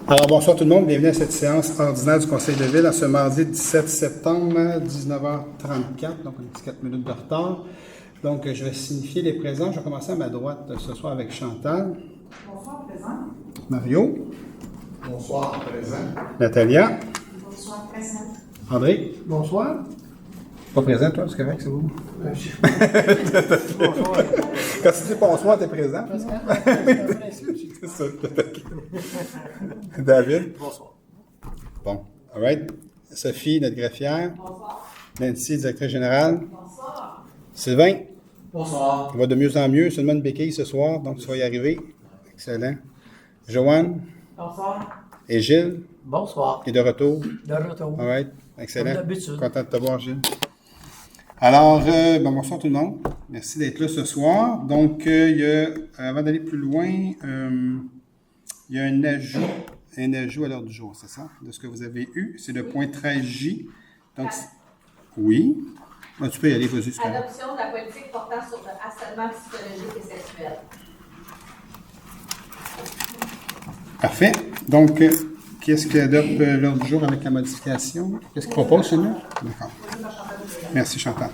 Alors, bonsoir tout le monde. Bienvenue à cette séance ordinaire du Conseil de ville à ce mardi 17 septembre, 19h34, donc un petit 4 minutes de retard. Donc, je vais signifier les présents. Je vais commencer à ma droite ce soir avec Chantal. Bonsoir, présent. Mario. Bonsoir, présent. Natalia. Bonsoir, présent. André. Bonsoir. Pas présent, toi, c'est correct, c'est vous? Bonsoir. Quand tu dis bonsoir, t'es présent? C'est ça. David. Bonsoir. Bon, all right. Sophie, notre greffière. Bonsoir. Nancy, directrice générale. Bonsoir. Sylvain. Bonsoir. Ça va de mieux en mieux. Seulement une béquille ce soir, donc tu vas y arriver. Excellent. Joanne Bonsoir. et Gilles, Bonsoir. qui est de retour. De retour. All right. Excellent. Comme d'habitude. Content de te voir, Gilles. Alors, bonsoir tout le monde. Merci d'être là ce soir. Donc, il y a, avant d'aller plus loin, il y a un ajout à l'ordre du jour, c'est ça? De ce que vous avez eu. C'est le point 13J. Donc, oui. Ah, tu peux y aller, vas-y. c'est correct. Adoption de la politique portant sur le harcèlement psychologique et sexuel. Parfait. Donc, qu'est-ce qui adopte l'ordre du jour avec la modification? Qu'est-ce qu'il propose, celui-là? D'accord. Merci, Chantal.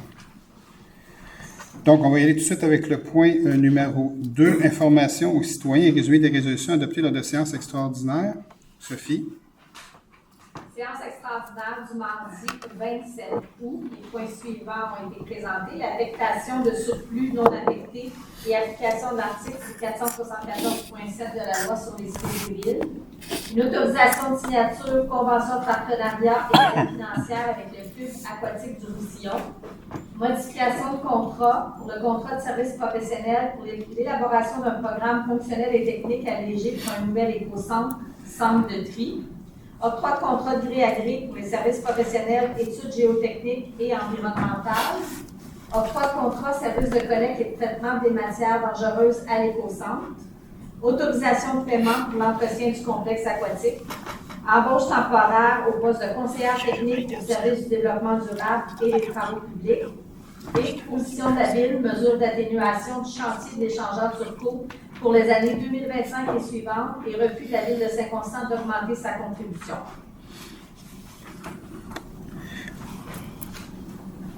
Donc, on va y aller tout de suite avec le point numéro 2, information aux citoyens et résumé des résolutions adoptées lors de séances extraordinaires. Sophie. Séance extraordinaire du mardi 27 août. Les points suivants ont été présentés. L'affectation de surplus non affectés et application de l'article 474.7 de la loi sur les cités villes. Une autorisation de signature, convention de partenariat et aide financière avec le club aquatique du Roussillon. Modification de contrat pour le contrat de service professionnel pour l'élaboration d'un programme fonctionnel et technique allégé pour un nouvel éco-centre, centre de tri. Octroi de contrat de gré à gré pour les services professionnels, études géotechniques et environnementales. Octroi de contrat service de collecte et de traitement des matières dangereuses à l'éco-centre. Autorisation de paiement pour l'entretien du complexe aquatique. Embauche temporaire au poste de conseillère technique au service du développement durable et des travaux publics. Et position de la ville, mesure d'atténuation du chantier de l'échangeur Turcot pour les années 2025 et suivantes et refus de la ville de Saint-Constant d'augmenter sa contribution.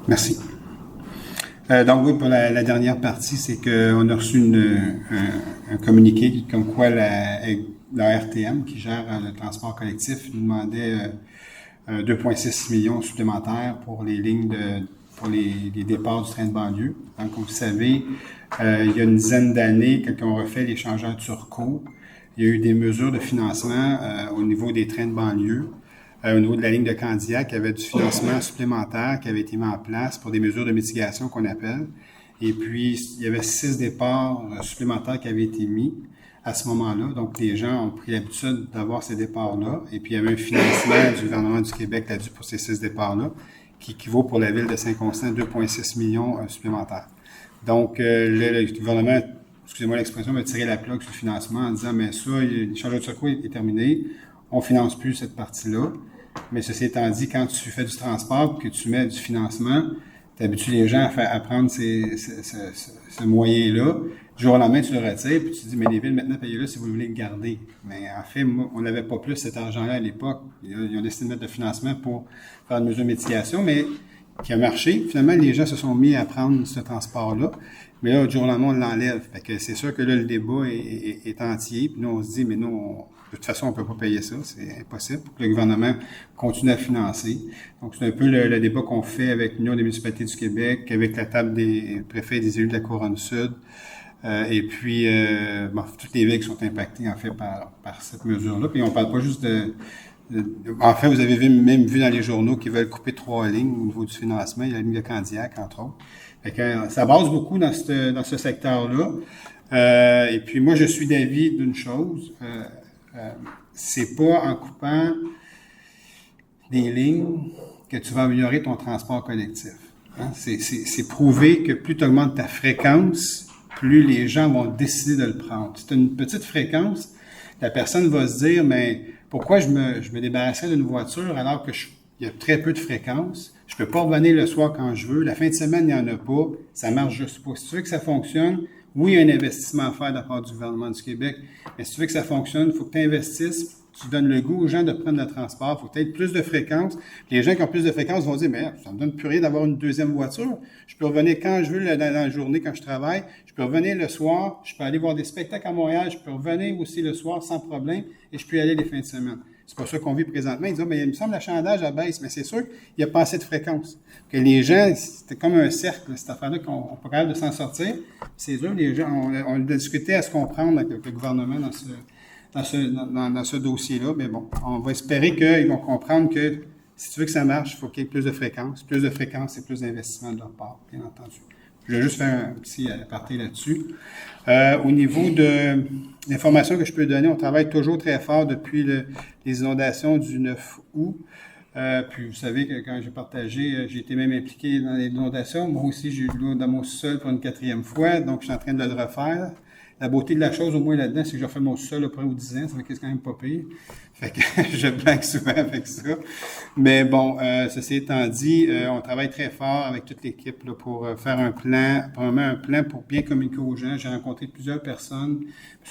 Merci. Donc oui, pour la dernière partie, c'est qu'on a reçu un communiqué comme quoi la RTM, qui gère le transport collectif, nous demandait 2,6 millions supplémentaires pour les lignes pour les départs du train de banlieue. Donc, comme vous savez, il y a une dizaine d'années, quand on refait l'échangeur Turcot, il y a eu des mesures de financement au niveau des trains de banlieue. Au niveau de la ligne de Candiac, il y avait du financement supplémentaire qui avait été mis en place pour des mesures de mitigation qu'on appelle. Et puis, il y avait 6 départs supplémentaires qui avaient été mis à ce moment-là. Donc, les gens ont pris l'habitude d'avoir ces départs-là. Et puis, il y avait un financement du gouvernement du Québec là-dessus pour ces 6 départs-là, qui équivaut pour la ville de Saint-Constant 2,6 millions supplémentaires. Donc, le gouvernement, excusez-moi l'expression, m'a tiré la plug sur le financement en disant, mais ça, l'échangeur de secours est terminé, on finance plus cette partie-là. Mais ceci étant dit, quand tu fais du transport et que tu mets du financement, tu habitues les gens à prendre ce moyen-là. Du jour au lendemain, tu le retires, puis tu dis, mais les villes, maintenant, payez-le si vous voulez le garder. Mais en fait, moi, on n'avait pas plus cet argent-là à l'époque. Ils ont décidé de mettre le financement pour faire une mesure de mitigation, mais qui a marché. Finalement, les gens se sont mis à prendre ce transport-là. Mais là, du jour au lendemain, on l'enlève. Fait que c'est sûr que là, le débat est entier. Puis nous, on se dit, mais nous, de toute façon, on ne peut pas payer ça. C'est impossible pour que le gouvernement continue à financer. Donc, c'est un peu le débat qu'on fait avec l'Union des municipalités du Québec, avec la table des préfets et des élus de la Couronne-Sud. Et puis, toutes les villes qui sont impactées, en fait, par cette mesure-là. Puis, on ne parle pas juste en fait, vous avez même vu dans les journaux qu'ils veulent couper 3 lignes au niveau du financement. Il y a la ligne de Candiac, entre autres. Fait que, ça base beaucoup dans ce secteur-là. Et puis, moi, je suis d'avis d'une chose. C'est pas en coupant des lignes que tu vas améliorer ton transport collectif. Hein? C'est prouvé que plus tu augmentes ta fréquence, plus les gens vont décider de le prendre. C'est une petite fréquence, la personne va se dire, mais pourquoi je me débarrasserais d'une voiture alors que il y a très peu de fréquence? Je peux pas revenir le soir quand je veux. La fin de semaine, il n'y en a pas. Ça marche juste pas. Si tu veux que ça fonctionne, oui, il y a un investissement à faire de la part du gouvernement du Québec, mais si tu veux que ça fonctionne, il faut que tu investisses tu donnes le goût aux gens de prendre le transport. Il faut peut-être plus de fréquence. Les gens qui ont plus de fréquence vont dire, mais ça ne me donne plus rien d'avoir une deuxième voiture. Je peux revenir quand je veux dans la journée, quand je travaille. Je peux revenir le soir. Je peux aller voir des spectacles à Montréal. Je peux revenir aussi le soir sans problème. Et je peux y aller les fins de semaine. C'est pas ça qu'on vit présentement. Ils disent, mais il me semble que l'achalandage baisse. Mais c'est sûr qu'il n'y a pas assez de fréquence. Que les gens, c'était comme un cercle, cette affaire-là, qu'on n'est pas capable de s'en sortir. C'est dur, les gens, on a discuté à se comprendre avec le gouvernement dans ce dossier-là. Mais bon, on va espérer qu'ils vont comprendre que si tu veux que ça marche, il faut qu'il y ait plus de fréquence. Plus de fréquence, c'est plus d'investissement de leur part, bien entendu. Je vais juste faire un petit aparté là-dessus. Au niveau de l'information que je peux donner, on travaille toujours très fort depuis les inondations du 9 août. Puis vous savez que quand j'ai partagé, j'ai été même impliqué dans les inondations. Moi aussi, j'ai eu de l'eau dans mon sol pour une 4e fois, donc je suis en train de le refaire. La beauté de la chose, au moins là-dedans, c'est que j'ai fait mon sol après aux 10 ans, ça fait que c'est quand même pas pire. Fait que je blague souvent avec ça. Mais bon, ceci étant dit, on travaille très fort avec toute l'équipe là, pour faire un plan, probablement un plan pour bien communiquer aux gens. J'ai rencontré plusieurs personnes.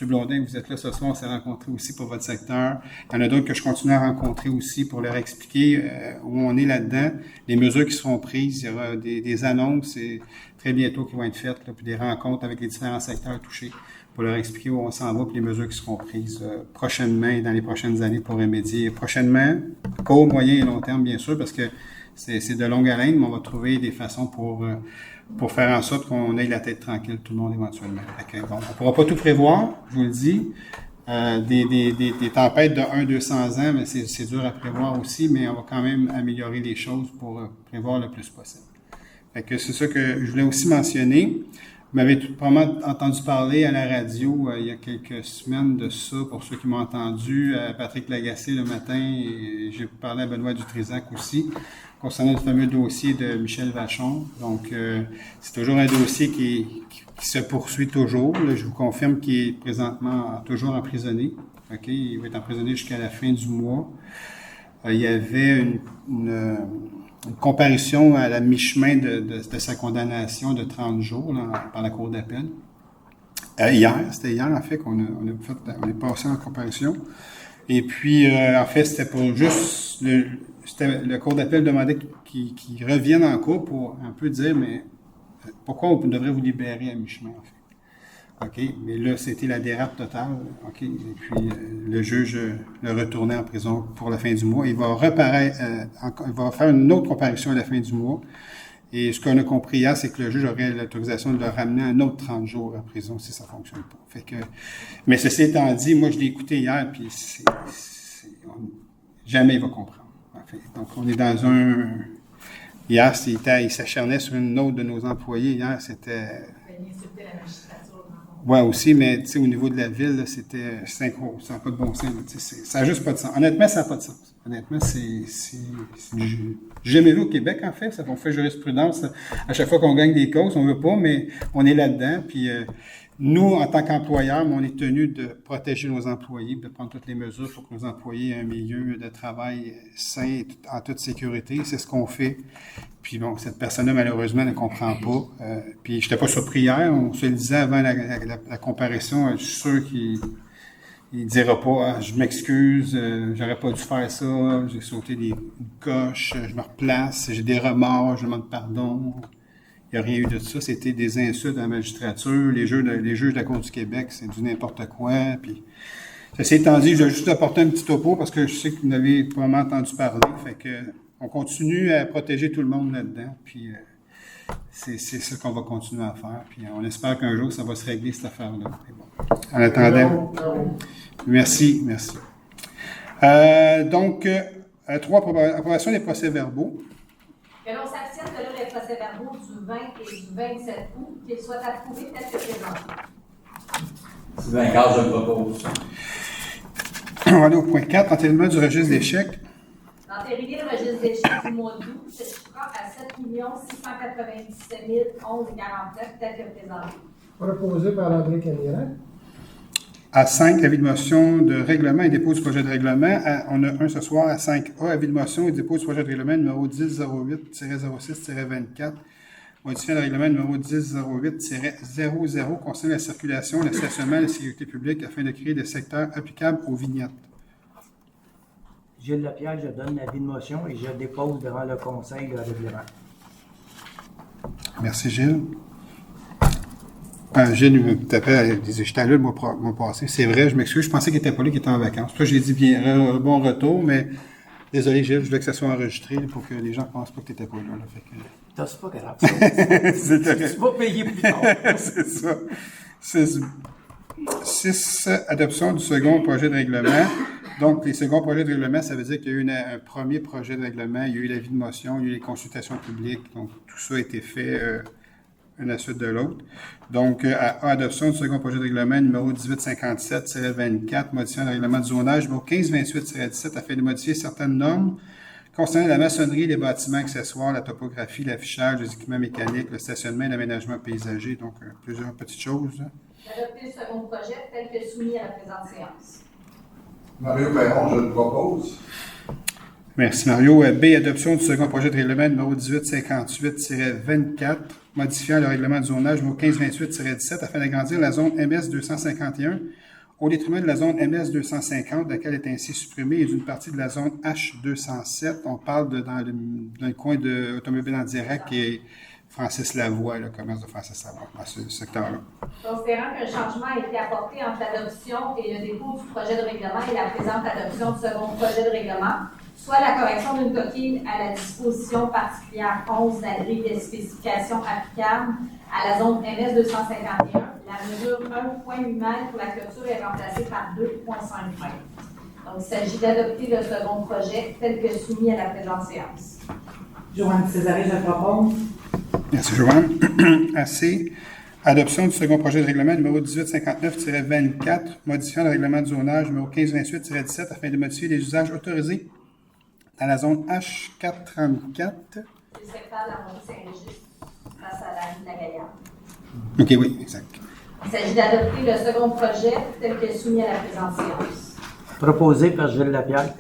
M. Blondin, vous êtes là ce soir, on s'est rencontrés aussi pour votre secteur. Il y en a d'autres que je continue à rencontrer aussi pour leur expliquer où on est là-dedans, les mesures qui seront prises. Il y aura des annonces très bientôt qui vont être faites, là, puis des rencontres avec les différents secteurs touchés pour leur expliquer où on s'en va, puis les mesures qui seront prises prochainement et dans les prochaines années pour remédier. Prochainement, court, moyen et long terme, bien sûr, parce que c'est de longue haleine, mais on va trouver des façons pour faire en sorte qu'on ait la tête tranquille, tout le monde éventuellement. Okay, bon, on ne pourra pas tout prévoir, je vous le dis. Des tempêtes de 100-200 ans, mais c'est dur à prévoir aussi, mais on va quand même améliorer les choses pour prévoir le plus possible. Fait que c'est ça que je voulais aussi mentionner. Vous m'avez probablement entendu parler à la radio il y a quelques semaines de ça, pour ceux qui m'ont entendu, à Patrick Lagacé le matin, et j'ai parlé à Benoît Dutrisac aussi, concernant le fameux dossier de Michel Vachon. Donc, c'est toujours un dossier qui se poursuit toujours. Là, je vous confirme qu'il est présentement toujours emprisonné. OK? Il va être emprisonné jusqu'à la fin du mois. Il y avait une comparution à la mi-chemin de sa condamnation de 30 jours là, par la Cour d'appel. C'était hier en fait qu'on est passé en comparution. Et puis, en fait, c'était pour juste... le Cour d'appel demandait qu'il revienne en cours pour un peu dire, mais pourquoi on devrait vous libérer à mi-chemin, en fait. OK, mais là, c'était la dérape totale. OK, et puis le juge le retournait en prison pour la fin du mois. Il va reparaître, il va faire une autre comparution à la fin du mois. Et ce qu'on a compris hier, c'est que le juge aurait l'autorisation de le ramener un autre 30 jours en prison si ça ne fonctionne pas. Fait que, mais ceci étant dit, moi, je l'ai écouté hier, puis jamais il va comprendre. En fait. Donc, on est dans un... Hier, il s'acharnait sur une autre de nos employés. Hier, c'était... Il insultait la magistrature. Oui, aussi, mais tu sais, au niveau de la ville, là, c'était synchro, ça n'a pas de bon sens. Ça n'a juste pas de sens. Honnêtement, ça n'a pas de sens. Honnêtement, j'ai jamais vu au Québec, en fait. On fait jurisprudence à chaque fois qu'on gagne des causes. On veut pas, mais on est là-dedans. Puis nous, en tant qu'employeurs, on est tenu de protéger nos employés, de prendre toutes les mesures pour que nos employés aient un milieu de travail sain, en toute sécurité. C'est ce qu'on fait. Puis bon, cette personne-là, malheureusement, ne comprend pas. Puis je n'étais pas surpris hier. On se le disait avant la comparution. Je suis sûr qu'il ne dira pas je m'excuse, j'aurais pas dû faire ça, j'ai sauté une coche, je me replace, j'ai des remords, je demande pardon. Il n'y a rien eu de ça. C'était des insultes à la magistrature. Les juges de la Cour du Québec, c'est du n'importe quoi. Puis, ceci étant dit, je vais juste apporter un petit topo parce que je sais que vous n'avez probablement entendu parler. Fait que on continue à protéger tout le monde là-dedans. Puis, c'est ça qu'on va continuer à faire. Puis, on espère qu'un jour, ça va se régler, cette affaire-là. Bon. En attendant, merci. Donc, 3, approbation des procès-verbaux. Que l'on s'abstienne de lire les procès-verbaux du 20 et du 27 août, qu'ils soient approuvés tels que présentés. Sylvain Carl, je le propose. On va aller au point 4, enterrement du registre d'échecs. D'entériner le registre d'échecs du mois d'août se chiffrant à 7 697 011,49 tel que présenté. Proposé par André Camillac. À 5, avis de motion de règlement et dépôt du projet de règlement. On a un ce soir à 5A, avis de motion et dépôt du projet de règlement numéro 1008-06-24, modifiant le règlement numéro 1008-00 concernant la circulation, le stationnement et la sécurité publique afin de créer des secteurs applicables aux vignettes. Gilles Lapierre, je donne l'avis de motion et je dépose devant le Conseil le règlement. Merci, Gilles. Gilles, tout à fait, j'étais là le mois passé. C'est vrai, je m'excuse, je pensais qu'il n'était pas là, qu'il était en vacances. Toi, j'ai dit bien, bon retour, mais désolé, Gilles, je voulais que ça soit enregistré pour que les gens ne pensent pas que tu n'étais pas là. Fait que... C'est pas grave. C'est correct. Tu vas payer plus tard. C'est ça. 6. Adoption du second projet de règlement. Donc, les seconds projets de règlement, ça veut dire qu'il y a eu un premier projet de règlement, il y a eu l'avis de motion, il y a eu les consultations publiques. Donc, tout ça a été fait une à la suite de l'autre. Donc, adoption du second projet de règlement numéro 1857-24, modifiant le règlement de zonage numéro 1528-17 afin de modifier certaines normes concernant la maçonnerie, les bâtiments accessoires, la topographie, l'affichage, les équipements mécaniques, le stationnement et l'aménagement paysager. Donc, plusieurs petites choses. Adopter le second projet tel que soumis à la présente séance. Mario Perron, je le propose. Merci, Mario. B, adoption du second projet de règlement numéro 1858-24, modifiant le règlement de zonage numéro 1528-17 afin d'agrandir la zone MS 251 au détriment de la zone MS 250, laquelle est ainsi supprimée, et d'une partie de la zone H 207. On parle d'un coin d'automobile en direct qui est Francis Lavoie, le commerce de Francis Lavoie, dans ce secteur-là. Considérant qu'un changement a été apporté entre l'adoption et le dépôt du projet de règlement et la présente adoption du second projet de règlement, soit la correction d'une coquille à la disposition particulière 11 de la grille des spécifications applicables à la zone MS 251, la mesure 1,8 m pour la clôture est remplacée par 2,5 m. Donc, il s'agit d'adopter le second projet tel que soumis à la présente séance. Joanne Césaré, je le propose. Merci, Joanne. AC. Adoption du second projet de règlement numéro 1859-24, modifiant le règlement de zonage numéro 1528-17 afin de modifier les usages autorisés dans la zone H434. C'est le secteur de la Montée-Saint-Régis face à la rue de la Gaillarde. OK, oui, exact. Il s'agit d'adopter le second projet tel que soumis à la présente séance. Proposé par Gilles Lapierre.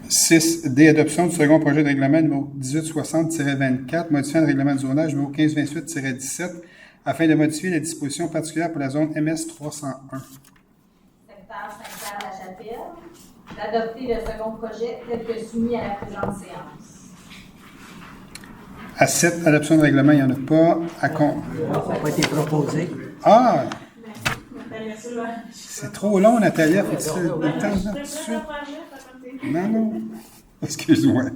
6D, adoption du second projet de règlement numéro 1860-24, modifiant le règlement de zonage numéro 1528-17 afin de modifier les dispositions particulières pour la zone MS 301. Secteur Saint-Pierre-la-Chapelle, d'adopter le second projet tel que soumis à la présente séance. À 7, adoption de règlement, il n'y en a pas. Ça n'a pas été proposé. Ah! C'est trop long, Natalia. Fait que ça, le temps tout de suite. Non. Excuse-moi.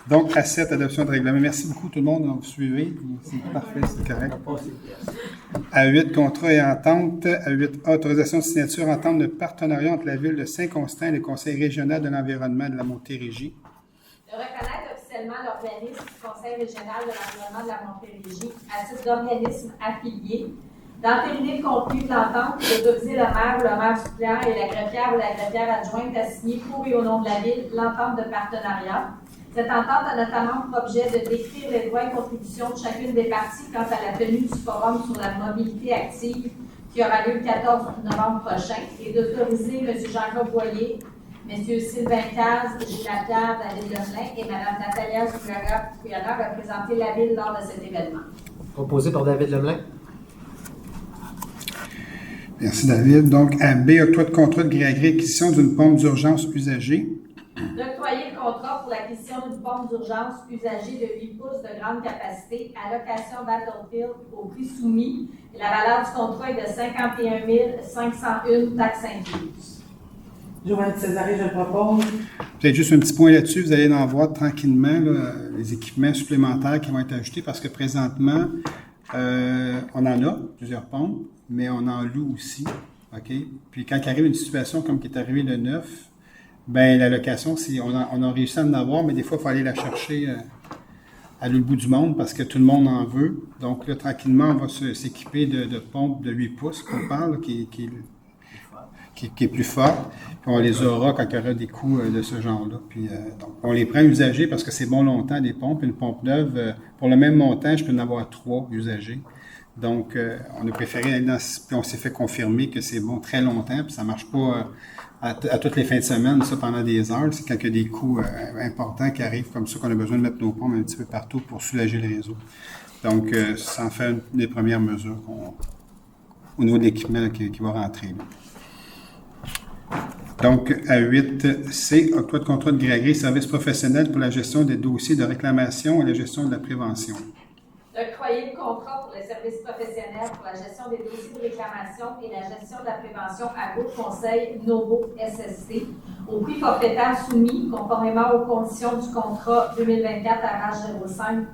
Donc, à 7, adoption de règlement. Merci beaucoup, tout le monde. Vous suivez. C'est parfait, c'est correct. À 8, contrat et entente. À 8, autorisation de signature entente de partenariat entre la Ville de Saint-Constant et le Conseil régional de l'environnement de la Montérégie. De reconnaître officiellement l'organisme du Conseil régional de l'environnement de la Montérégie à titre d'organisme affilié, d'entériner le contenu de l'entente et d'autoriser le maire suppléant et la greffière ou la greffière adjointe à signer pour et au nom de la Ville l'entente de partenariat. Cette entente a notamment pour objet de décrire les droits et contributions de chacune des parties quant à la tenue du forum sur la mobilité active qui aura lieu le 14 novembre prochain et d'autoriser M. Jean-Claude Boyer, M. Sylvain Caz, Gilles Lapierre, David Lemelin et Mme Natalia Zouyana représenter la Ville lors de cet événement. Proposé par David Lemelin. Merci, David. Donc, à B, octroi de contrat de gré à gré acquisition d'une pompe d'urgence usagée. D'octroyer le contrat pour l'acquisition d'une pompe d'urgence usagée de 8 pouces de grande capacité à location Battlefield au prix soumis. La valeur du contrat est de 51 501 taxes incluses. Joanne Césaré, je le propose. Peut-être juste un petit point là-dessus, vous allez en voir tranquillement là, les équipements supplémentaires qui vont être ajoutés parce que présentement, on en a plusieurs pompes, mais on en loue aussi. OK? Puis quand il arrive une situation comme qui est arrivée le 9, ben la location, on a réussi à en avoir, mais des fois, il faut aller la chercher à l'autre bout du monde parce que tout le monde en veut. Donc là, tranquillement, on va s'équiper de pompes de 8 pouces qu'on parle, qui est plus forte. Puis on les aura quand il y aura des coûts de ce genre-là. Puis donc, on les prend usagés parce que c'est bon longtemps, des pompes. Une pompe neuve, pour le même montant, je peux en avoir 3 usagés. Donc, on a préféré aller puis on s'est fait confirmer que c'est bon très longtemps, puis ça marche pas à toutes les fins de semaine, ça, pendant des heures. C'est quand il y a des coûts importants qui arrivent comme ça qu'on a besoin de mettre nos pompes un petit peu partout pour soulager le réseau. Donc, ça en fait une des premières mesures au niveau de l'équipement qui va rentrer. Là. Donc, à 8C, octroi de contrat de gré à gré, service professionnel pour la gestion des dossiers de réclamation et la gestion de la prévention. Octroyer le contrat pour les services professionnels pour la gestion des dossiers de réclamation et la gestion de la prévention à Groupe Conseil Novo SSC au prix forfaitaire soumis conformément aux conditions du contrat 2024-05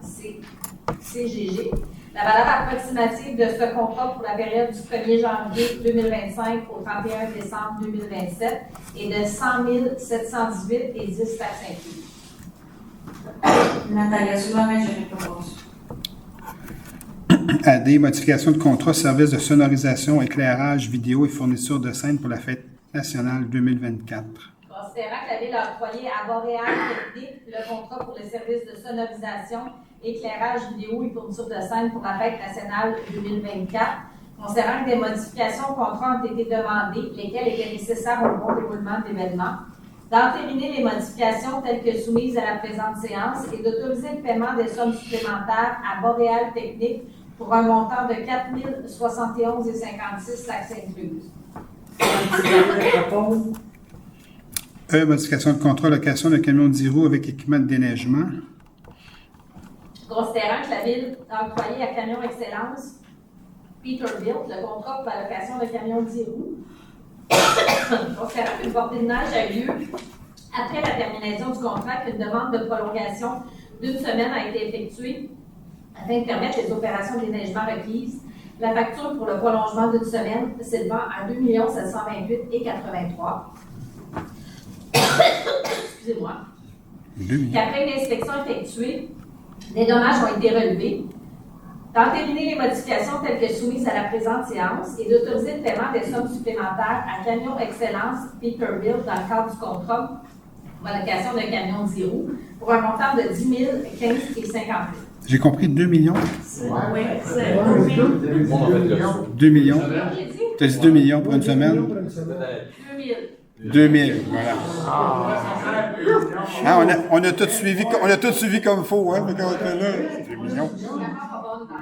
CGG. La valeur approximative de ce contrat pour la période du 1er janvier 2025 au 31 décembre 2027 est de 100 718 et 10 taxes incluses. Natalia Soulain, je propose. AD, modification de contrat, service de sonorisation, éclairage, vidéo et fourniture de scène pour la fête nationale 2024. Considérant que la Ville a octroyé à Boréal Technique le contrat pour les services de sonorisation, éclairage, vidéo et fourniture de scène pour la fête nationale 2024, considérant que des modifications au contrat ont été demandées, lesquelles étaient nécessaires au bon déroulement de l'événement, d'entériner les modifications telles que soumises à la présente séance et d'autoriser le paiement des sommes supplémentaires à Boréal Technique pour un montant de 4 071,56 taxes incluses. Je propose. E, modification de contrat, location de camion 10 roues avec équipement de déneigement. Considérant que la Ville a octroyé à Camion Excellence Peterbilt le contrat pour la location de camions 10 roues, considérant qu'une portée de neige a eu lieu après la terminaison du contrat, qu'une demande de prolongation d'une semaine a été effectuée afin de permettre les opérations de déneigement requises. La facture pour le prolongement d'une semaine s'élevant à 2 728,83 excusez-moi. Qu'après une inspection effectuée, des dommages ont été relevés, d'entériner les modifications telles que soumises à la présente séance et d'autoriser le paiement des sommes supplémentaires à Camion Excellence Peterbilt dans le cadre du contrat pour la location d'un camion 10 roues pour un montant de 10 015,58. J'ai compris 2 millions. Oui, c'est Tout le monde a fait le saut. 2 millions. J'ai dit Tu as dit 2 millions pour une semaine? 2000. 2000, voilà. Ah, on a tout suivi comme il faut, hein? Fait qu'on était là. 2 millions. Je suis vraiment pas bonne dans.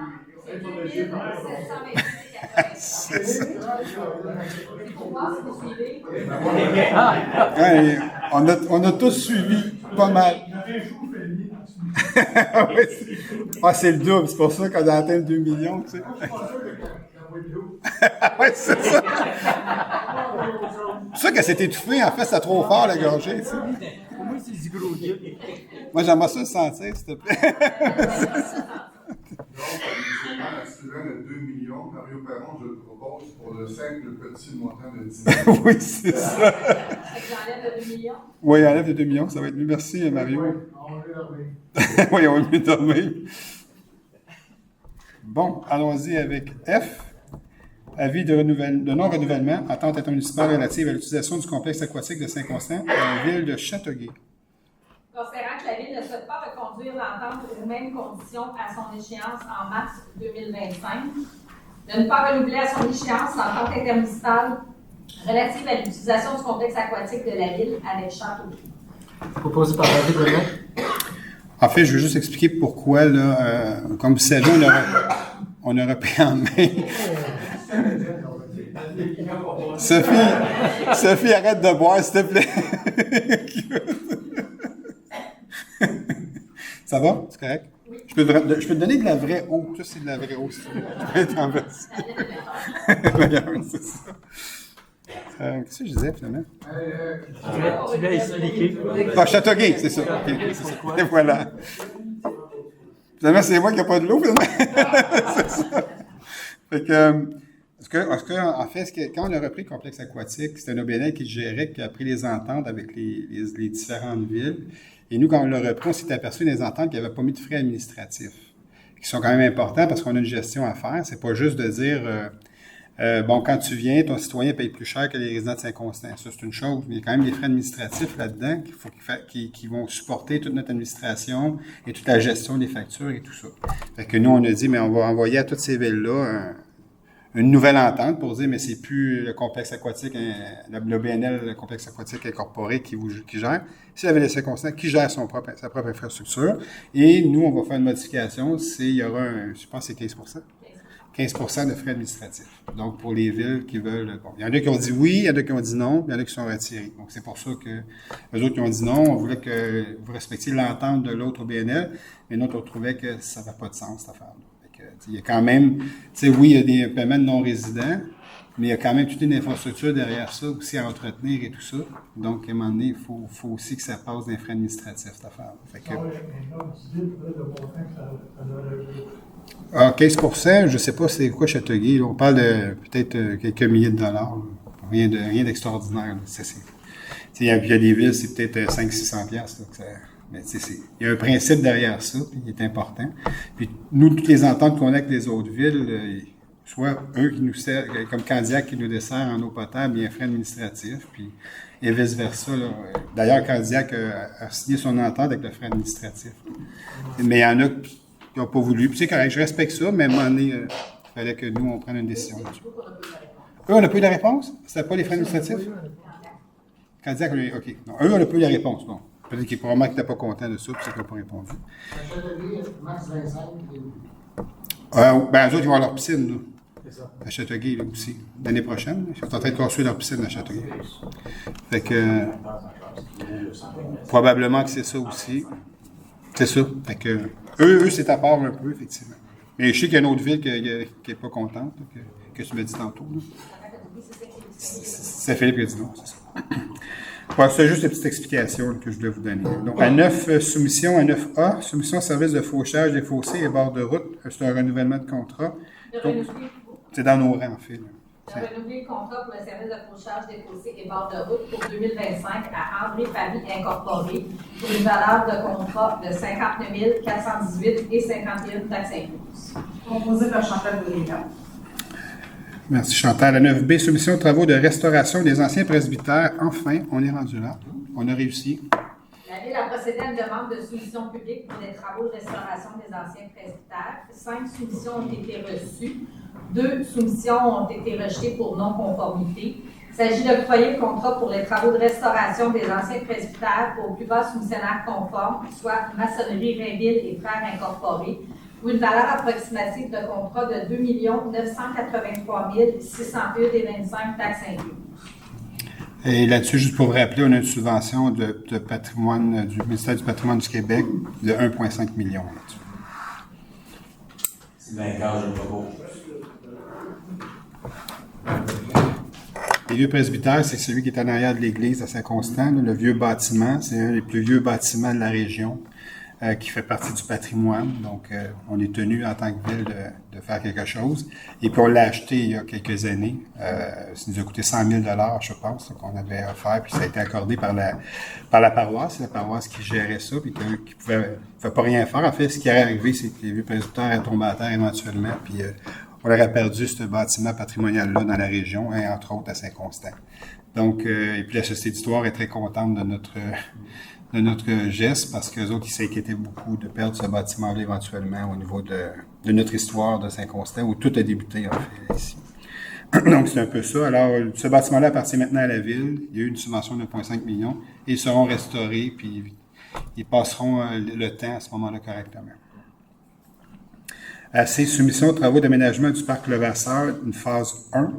C'est 2 728,88. C'est ça. Pour voir si vous suivez. Ouais, on a tous suivi pas mal. Ah, c'est le double, c'est pour ça qu'on a atteint 2 millions, tu sais. Ouais, c'est ça. C'est ça qu'elle s'est étouffée, en fait, c'est trop fort, la gorgée, tu sais. Pour moi, c'est du gros Dieu. Moi, j'aimerais ça le sentir, s'il te plaît. Donc, assurant de 2 millions, Mario Perron, je le propose pour le simple petit montant de 10 000. Oui, c'est ça. J'enlève le 2 millions. Oui, enlève les 2 millions, ça va être mieux. Merci, Mario. Oui, on va mieux dormir. Bon, allons-y avec F. Avis de non-renouvellement, attente intermunicipale relative à l'utilisation du complexe aquatique de Saint-Constant dans la ville de Châteauguay. Considérant que la Ville ne souhaite pas reconduire l'entente aux mêmes conditions à son échéance en mars 2025, de ne pas renouveler à son échéance l'entente intermunicipale relative à l'utilisation du complexe aquatique de la Ville avec Châteauguay. Proposé par David Lemay. En fait, je veux juste expliquer pourquoi, là, comme vous savez, on a repris en main. Sophie, arrête de boire, s'il te plaît. Ça va? C'est correct? Oui. Je peux te donner de la vraie eau. Ça, c'est de la vraie eau, si tu veux. Je peux être en verse. C'est ça. Qu'est-ce que je disais, finalement? Tu l'as expliqué. Ah, Châteauguay, c'est ça. Okay. Et voilà. Finalement, c'est moi qui n'ai pas de l'eau, finalement. C'est ça. Fait que, en fait, quand on a repris le complexe aquatique, c'était un OBNL qui le gérait, qui a pris les ententes avec les différentes villes. Et nous, quand on l'a repris, on s'est aperçu des ententes qui n'avaient pas mis de frais administratifs, qui sont quand même importants parce qu'on a une gestion à faire. C'est pas juste de dire, bon, quand tu viens, ton citoyen paye plus cher que les résidents de Saint-Constant. Ça, c'est une chose, mais il y a quand même des frais administratifs là-dedans qui vont supporter toute notre administration et toute la gestion des factures et tout ça. Fait que nous, on a dit, mais on va envoyer à toutes ces villes-là une nouvelle entente pour dire, mais c'est plus le complexe aquatique, le BNL, le complexe aquatique incorporé qui gère. C'est la Ville de Saint-Constant qui gère sa propre infrastructure. Et nous, on va faire une modification. Il y aura je pense que c'est 15%. 15 % de frais administratifs. Donc, pour les villes qui veulent... Bon, il y en a qui ont dit oui, il y en a qui ont dit non, puis il y en a qui sont retirés. Donc, c'est pour ça que les autres qui ont dit non, on voulait que vous respectiez l'entente de l'autre au BNL, mais nous, on trouvait que ça n'avait pas de sens, cette affaire-là. Il y a quand même... Tu sais, oui, il y a des paiements de non-résidents, mais il y a quand même toute une infrastructure derrière ça aussi à entretenir et tout ça. Donc, à un moment donné, il faut aussi que ça passe des frais administratifs, cette affaire-là. Fait que... Ah, 15 % je ne sais pas c'est quoi Châteauguay. On parle de peut-être quelques milliers de dollars. Rien d'extraordinaire. Il y a des villes, c'est peut-être 500-600 piastres. Mais il y a un principe derrière ça, puis il est important. Puis nous, toutes les ententes qu'on a avec les autres villes, soit eux qui nous servent, comme Candiac qui nous dessert en eau potable, il y a un frais administratif, puis et vice-versa. D'ailleurs, Candiac a signé son entente avec le frais administratif. Mais il y en a qui n'ont pas voulu. Puis c'est correct, je respecte ça, mais à un moment donné, il fallait que nous, on prenne une décision là-dessus. Eux, on n'a pas eu la réponse? C'était pas les frais administratifs? Candiac, OK. Non, eux, on n'a pas eu la réponse. Bon. Peut-être qu'il probablement qu'ils n'étaient pas contents de ça, puis c'est qu'ils n'ont pas répondu. Max 25. Ben, eux autres, ils vont avoir leur piscine, là. C'est ça. À Châteauguay, là, aussi. L'année prochaine, ils sont en train de construire leur piscine à Châteauguay. Fait que, probablement que c'est ça aussi. C'est ça. Fait que, eux, c'est à part un peu, effectivement. Mais je sais qu'il y a une autre ville qui n'est pas contente, là, que tu m'as dit tantôt, là. C'est Philippe qui a dit non, c'est ça. Bon, c'est juste une petite explication là, que je voulais vous donner. Donc, à 9, soumission à 9A, soumission au service de fauchage des fossés et bords de route, c'est un renouvellement de contrat. Donc, c'est dans nos rangs, en fait. De renouveler le contrat pour le service de fauchage des fossés et bords de route pour 2025 à André Favy Incorporé pour une valeur de contrat de 59 418 et 50 000 taxes incluses. Proposé par Chantal Bourguignon. Merci Chantal. À 9B, soumission aux travaux de restauration des anciens presbytères. Enfin, on est rendu là. On a réussi. La Ville a procédé à une demande de soumission publique pour les travaux de restauration des anciens presbytères. 5 soumissions ont été reçues. 2 soumissions ont été rejetées pour non-conformité. Il s'agit d'octroyer le contrat pour les travaux de restauration des anciens presbytères au plus bas soumissionnaire conforme, soit Maçonnerie Rainville et Frères Incorporés, pour une valeur approximative de contrat de 2 983 601,25 taxes incluses. Et là-dessus, juste pour vous rappeler, on a une subvention de patrimoine du ministère du patrimoine du Québec de 1,5 million là-dessus. C'est bien quand je le propose. Les vieux presbytères, c'est celui qui est en arrière de l'église à Saint-Constant. Le vieux bâtiment, c'est un des plus vieux bâtiments de la région qui fait partie du patrimoine. Donc, on est tenu en tant que ville de faire quelque chose. Et puis, on l'a acheté il y a quelques années. Ça nous a coûté 100 000 $ je pense, qu'on avait offert. Puis, ça a été accordé par la paroisse. C'est la paroisse qui gérait ça, puis qui pouvait pas rien faire. En fait, ce qui est arrivé, c'est que les vieux presbytères étaient tombés à terre éventuellement. Puis, on aurait perdu ce bâtiment patrimonial-là dans la région, et entre autres à Saint-Constant. Donc, et puis la Société d'histoire est très contente de notre geste, parce qu'eux autres, ils s'inquiétaient beaucoup de perdre ce bâtiment-là éventuellement au niveau de notre histoire de Saint-Constant, où tout a débuté, en fait, ici. Donc, c'est un peu ça. Alors, ce bâtiment-là appartient maintenant à la Ville. Il y a eu une subvention de 1,5 million, et ils seront restaurés, puis ils passeront le temps à ce moment-là correctement. À ces soumissions aux travaux d'aménagement du parc Levasseur, une phase 1.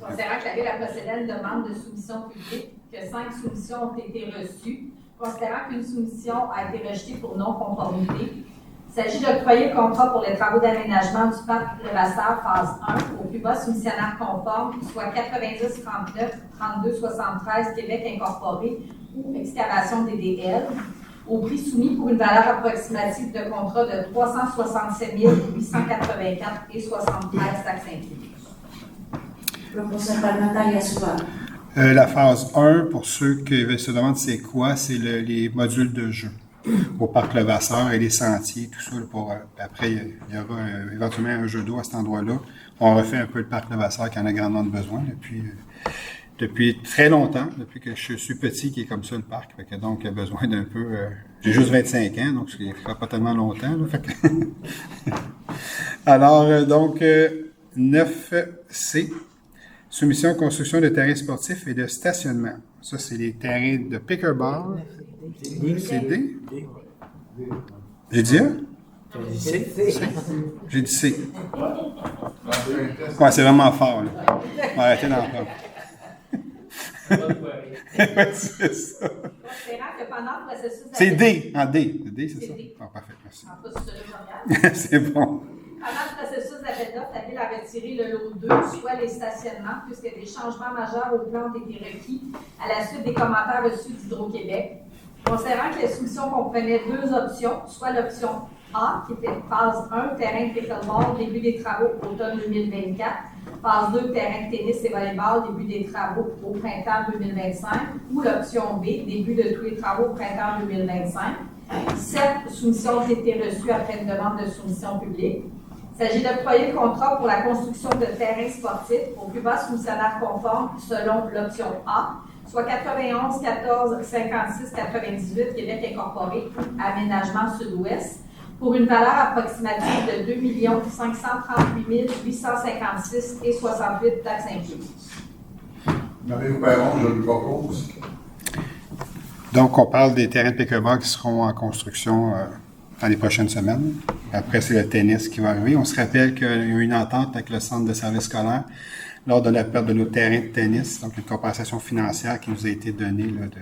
Considérant que la Ville a procédé à une demande de soumission publique, que 5 soumissions ont été reçues, considérant qu'une soumission a été rejetée pour non-conformité, il s'agit d'octroyer le contrat pour les travaux d'aménagement du parc Levasseur phase 1 au plus bas soumissionnaire conforme, soit 90 39 32 73 Québec Incorporé ou excavation DDL, au prix soumis pour une valeur approximative de contrat de 367 884 et 73 taxes incluses. Proposé par Natalia Souvard. La phase 1, pour ceux qui se demandent c'est quoi, c'est les modules de jeu au parc Levasseur et les sentiers, tout ça. Après, il y aura éventuellement un jeu d'eau à cet endroit-là. On refait un peu le parc Levasseur qui en a grandement besoin depuis très longtemps, depuis que je suis petit, qui est comme ça le parc. Fait que donc, il a besoin d'un peu... j'ai juste 25 ans, donc ça ne fait pas tellement longtemps. Là, fait que alors, donc, 9C, soumission construction de terrains sportifs et de stationnement. Ça, c'est les terrains de pickleball. C'est D? J'ai dit, hein? Tu as dit C? J'ai dit C. Ouais, c'est vraiment fort, là. On va arrêter d'en prendre. Ouais, c'est ça. Considérant que pendant le processus C'est D, en D. C'est D, c'est ça? D. Ah, parfait, merci. En tout cas, c'est celui que je regarde. C'est bon. Pendant le processus d'appel d'offres, la Ville a retiré le lot 2, soit les stationnements, puisque des changements majeurs au plan ont été requis à la suite des commentaires reçus d'Hydro-Québec. Considérant que la soumission comprenait 2 options, soit l'option A, qui était phase 1, terrain de pickleball, début des travaux automne 2024, phase 2, terrain de tennis et volleyball, début des travaux au printemps 2025, ou l'option B, début de tous les travaux au printemps 2025. 7 soumissions ont été reçues après une demande de soumission publique. Il s'agit d'octroyer le contrat pour la construction de terrains sportifs au plus bas soumissionnaire conforme selon l'option A, soit 91 14 56 98 Québec Incorporé ou Aménagement Sud-Ouest, pour une valeur approximative de 2 538 856 et 68 taxes incluses. Mario Perron, je le propose. Donc, on parle des terrains de pickleball qui seront en construction dans les prochaines semaines. Après, c'est le tennis qui va arriver. On se rappelle qu'il y a eu une entente avec le centre de services scolaires lors de la perte de nos terrains de tennis, donc une compensation financière qui nous a été donnée là, je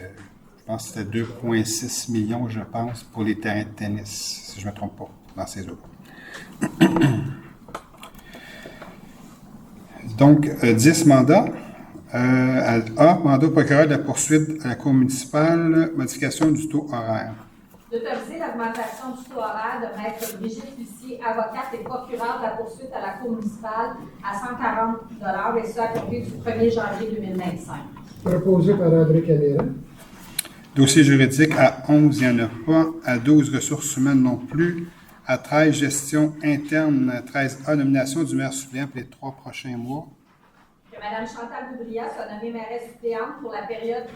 pense que c'était 2,6 millions, je pense, pour les terrains de tennis, si je ne me trompe pas, dans ces eaux. Donc, 10 mandats. A, mandat au procureur de la poursuite à la Cour municipale, modification du taux horaire. D'autoriser l'augmentation du taux horaire de maître Brigitte Lucier, avocate et procureure de la poursuite à la Cour municipale à 140 $ et ce à compter du 1er janvier 2025. Proposé par André Caméra. Dossier juridique à 11, il n'y en a pas. À 12, ressources humaines non plus. À 13, gestion interne. 13A, nomination du maire suppléant pour les 3 prochains mois. Que Mme Chantal Boudria soit nommée mairesse suppléante pour la période du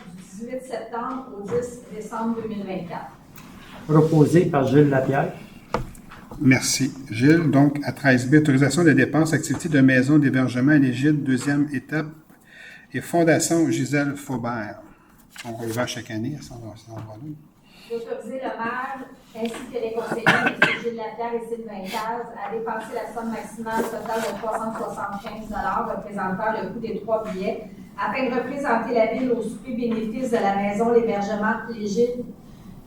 18 septembre au 10 décembre 2024. Proposé par Gilles Lapierre. Merci, Gilles. Donc, à 13B, autorisation de dépenses, activité de maison d'hébergement éligible, deuxième étape, et Fondation Gisèle Faubert. On revend chaque année à cet endroit-là. D'autoriser le maire ainsi que les conseillers, M. Gilles Lapierre et Sylvain Caz, à dépenser la somme maximale totale de 375 $ représentant le coût des 3 billets afin de représenter la Ville au souper bénéfice de la maison l'hébergement légitime,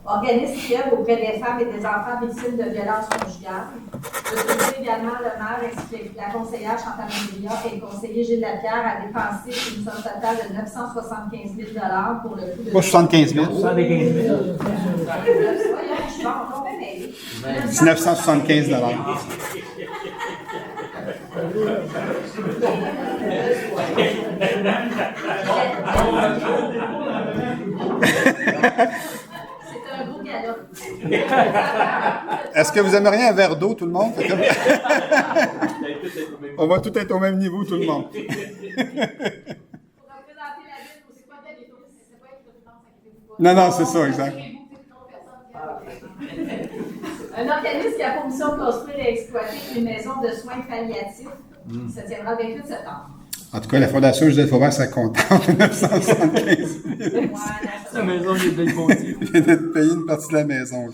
organisme qui œuvre auprès des femmes et des enfants victimes de violences conjugales. D'autoriser également le maire ainsi que la conseillère Chantal Boudria et le conseiller Gilles Lapierre à dépenser une somme totale de 975 000 $ pour le coût de... Pas 75 000. 75 000. Voyons, je suis bon, on va m'aider. 975 $. C'est un gros galop. Est-ce que vous aimeriez un verre d'eau, tout le monde? On va tout être au même niveau, tout le monde. Pour représenter la ville, c'est pas tel, c'est pas être président, Non, non, c'est ça, exact. Un organisme qui a pour mission de construire et exploiter une maison de soins palliatifs. Ça tiendra le 28 septembre. En tout cas, la Fondation Gisèle Faubert, ça contente 975 000. Ouais, La maison des Belles-Pontiers. Il vient d'être payé une partie de la maison.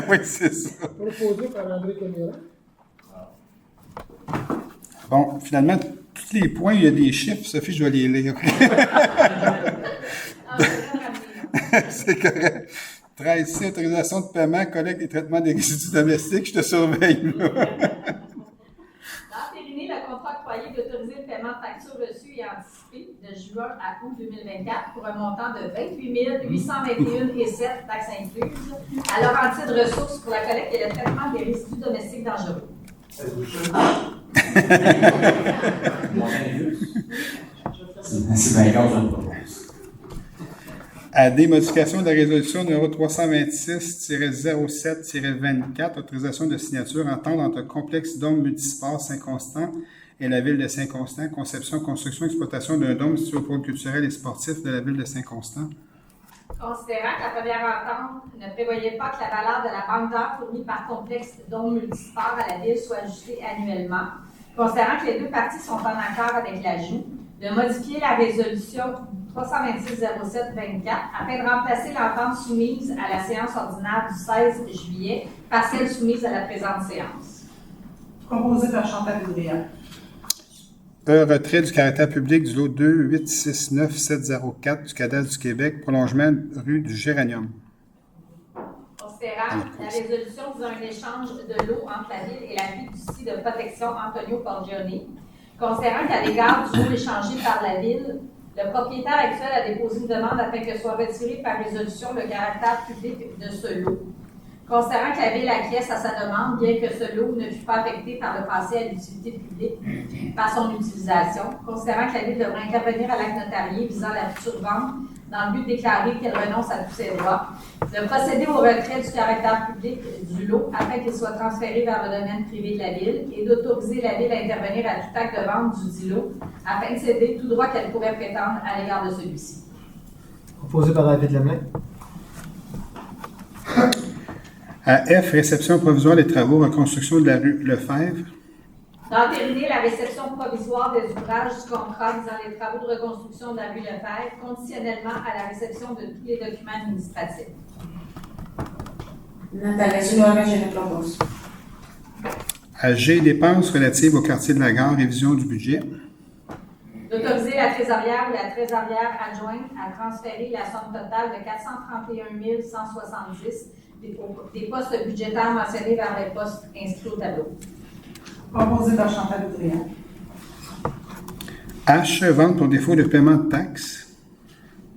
Oui, c'est ça. Proposé par André Caméra. Bon, finalement, tous les points, il y a des chiffres. Sophie, je vais les lire. C'est correct. 13C, autorisation de paiement, collecte et traitement des résidus domestiques. Je te surveille, là. D'entériner le contrat octroyé d'autoriser le paiement de factures reçues et anticipées de juin à août 2024 pour un montant de 28 821,7 taxes incluses à Laurentide Ressources pour la collecte et le traitement des résidus domestiques dangereux. C'est 50, je le propose. À des modifications de la résolution numéro 326-07-24, autorisation de signature entente entre le complexe Dôme Multisport Saint-Constant et la ville de Saint-Constant, conception, construction, exploitation d'un dôme situé au pôle culturel et sportif de la ville de Saint-Constant. Considérant que la première entente ne prévoyait pas que la valeur de la banque d'heures fournie par complexe Dôme Multisport à la ville soit ajustée annuellement, considérant que les deux parties sont en accord avec l'ajout, de modifier la résolution 326-07-24 afin de remplacer l'entente soumise à la séance ordinaire du 16 juillet par celle soumise à la présente séance. Proposé par Chantal Boudria. Retrait du caractère public du lot 2869704 du cadastre du Québec, prolongement rue du Géranium. Considérant la résolution visant un échange de l'eau entre la Ville et l'appui du site de protection Antonio Porgioni, considérant qu'à l'égard du lot échangé par la Ville, le propriétaire actuel a déposé une demande afin que soit retiré par résolution le caractère public de ce lot. Considérant que la Ville acquiesce à sa demande, bien que ce lot ne fût pas affecté par le passé à l'utilité publique par son utilisation, considérant que la Ville devrait intervenir à l'acte notarié visant la future vente dans le but de déclarer qu'elle renonce à tous ses droits, de procéder au retrait du caractère public du lot afin qu'il soit transféré vers le domaine privé de la Ville et d'autoriser la Ville à intervenir à tout acte de vente du dit lot afin de céder tout droit qu'elle pourrait prétendre à l'égard de celui-ci. Proposé par David Lemelin. À F, réception provisoire des travaux, reconstruction de la rue Lefebvre. D'entériner la réception provisoire des ouvrages du contrat visant les travaux de reconstruction de la rue Lefebvre, conditionnellement à la réception de tous les documents administratifs. Natalia Soulard, je le propose. À G, dépenses relatives au quartier de la gare, révision du budget. D'autoriser la trésorière ou la trésorière adjointe à transférer la somme totale de 431 170 des postes budgétaires mentionnés vers les postes inscrits au tableau. Proposé par Chantal Boudria. H, vente pour défaut de paiement de taxes.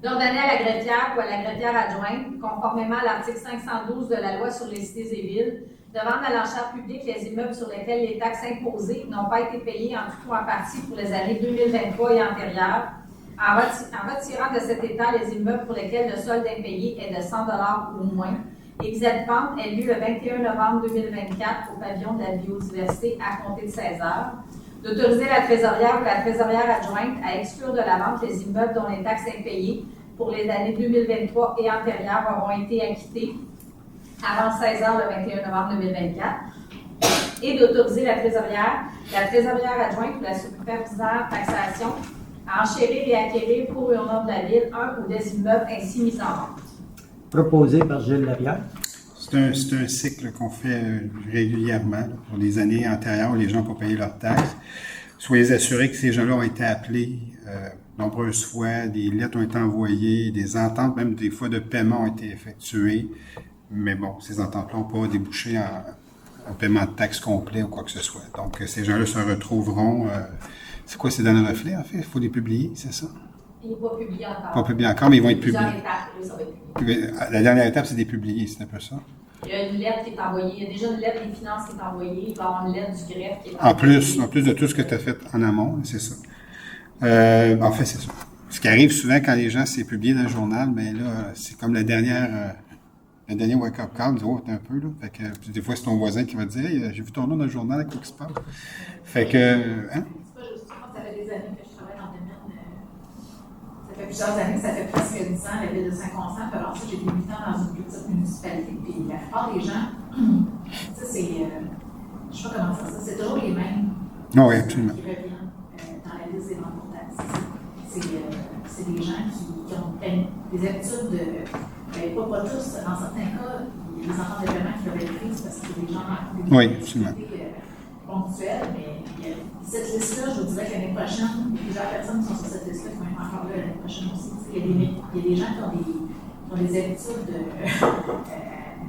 D'ordonner à la greffière ou à la greffière adjointe, conformément à l'article 512 de la loi sur les cités et villes, de vendre à l'enchère publique les immeubles sur lesquels les taxes imposées n'ont pas été payées en tout ou en partie pour les années 2023 et antérieures, en retirant de cet état les immeubles pour lesquels le solde impayé est de 100 $ ou moins, et que cette vente ait lieu le 21 novembre 2024 au pavillon de la biodiversité à compter de 16 heures, d'autoriser la trésorière ou la trésorière adjointe à exclure de la vente les immeubles dont les taxes impayées pour les années 2023 et antérieures auront été acquittées avant 16 heures le 21 novembre 2024, et d'autoriser la trésorière adjointe ou la superviseure taxation à enchérir et acquérir pour et au nom de la Ville un ou des immeubles ainsi mis en vente. Proposé par Gilles Labière. C'est un cycle qu'on fait régulièrement là, pour les années antérieures où les gens n'ont pas payé leurs taxes. Soyez assurés que ces gens-là ont été appelés nombreuses fois, des lettres ont été envoyées, des ententes, même des fois de paiement ont été effectuées. Mais bon, ces ententes-là n'ont pas débouché en paiement de taxes complet ou quoi que ce soit. Donc, ces gens-là se retrouveront. C'est quoi, c'est dans le reflet, en fait? Il faut les publier, c'est ça? Il n'est pas publié encore. Pas publié encore, mais ils vont être publiés. Plusieurs étapes, oui, ça va être publié. La dernière étape, c'est des publier, c'est un peu ça. Il y a une lettre qui est envoyée. Il y a déjà une lettre des finances qui est envoyée. Il va y avoir une lettre du greffe qui est envoyée. En plus de tout ce que tu as fait en amont, c'est ça. En fait, c'est ça. Ce qui arrive souvent quand les gens, c'est publié dans le journal, mais là, c'est comme le dernier wake-up call, oh, t'es un peu, là. Fait que, puis des fois, c'est ton voisin qui va te dire, hey, j'ai vu ton nom dans le journal, quoi qui se passe. Fait que, hein? C'est pas juste ça, ça fait des années que je travaille dans le domaine. Ça fait plusieurs années, ça fait presque 10 ans, la ville de Saint-Constant. Puis alors, ça, j'ai été 8 ans dans une petite municipalité. Puis la plupart des gens, ça, c'est. Je sais pas comment ça, c'est toujours les mêmes. Non, oui, absolument. Qui reviennent dans la liste des ventes pour taxes. C'est des gens qui ont des habitudes de. Pas tous, dans certains cas, il y a des enfants de paiement qui doivent être prises parce que c'est des gens oui, absolument. Ponctuels, mais cette liste-là, je vous dirais que l'année prochaine, plusieurs personnes qui sont sur cette liste-là qui vont être encore là l'année prochaine aussi. Il y a des gens qui ont des habitudes de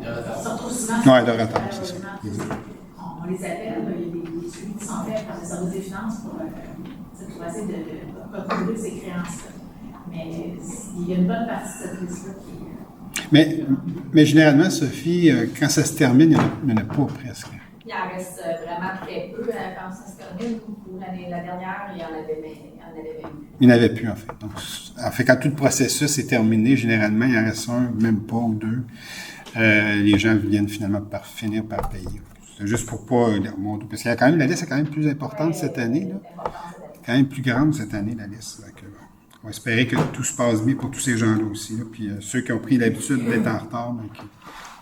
se retrouvent souvent. Oui, de retard, c'est ça. On les appelle, il y a des suivis qui sont faits par le service des finances pour essayer de recouvrer ces créances-là. Mais il y a une bonne partie de cette liste-là qui est. Mais généralement, Sophie, quand ça se termine, il n'y en a pas presque. Il en reste vraiment très peu quand ça se termine. La dernière, il y en avait même. Il n'y en avait plus, en fait. Donc, quand tout le processus est terminé, généralement, il en reste un, même pas, ou deux. Les gens viennent finalement finir par payer. C'est juste pour pas remonter. Parce qu'il y a quand même, la liste est quand même plus importante cette année. Là. Quand même plus grande cette année, la liste. Donc, on va espérer que tout se passe bien pour tous ces gens-là aussi. Là. Puis ceux qui ont pris l'habitude d'être en retard, ben,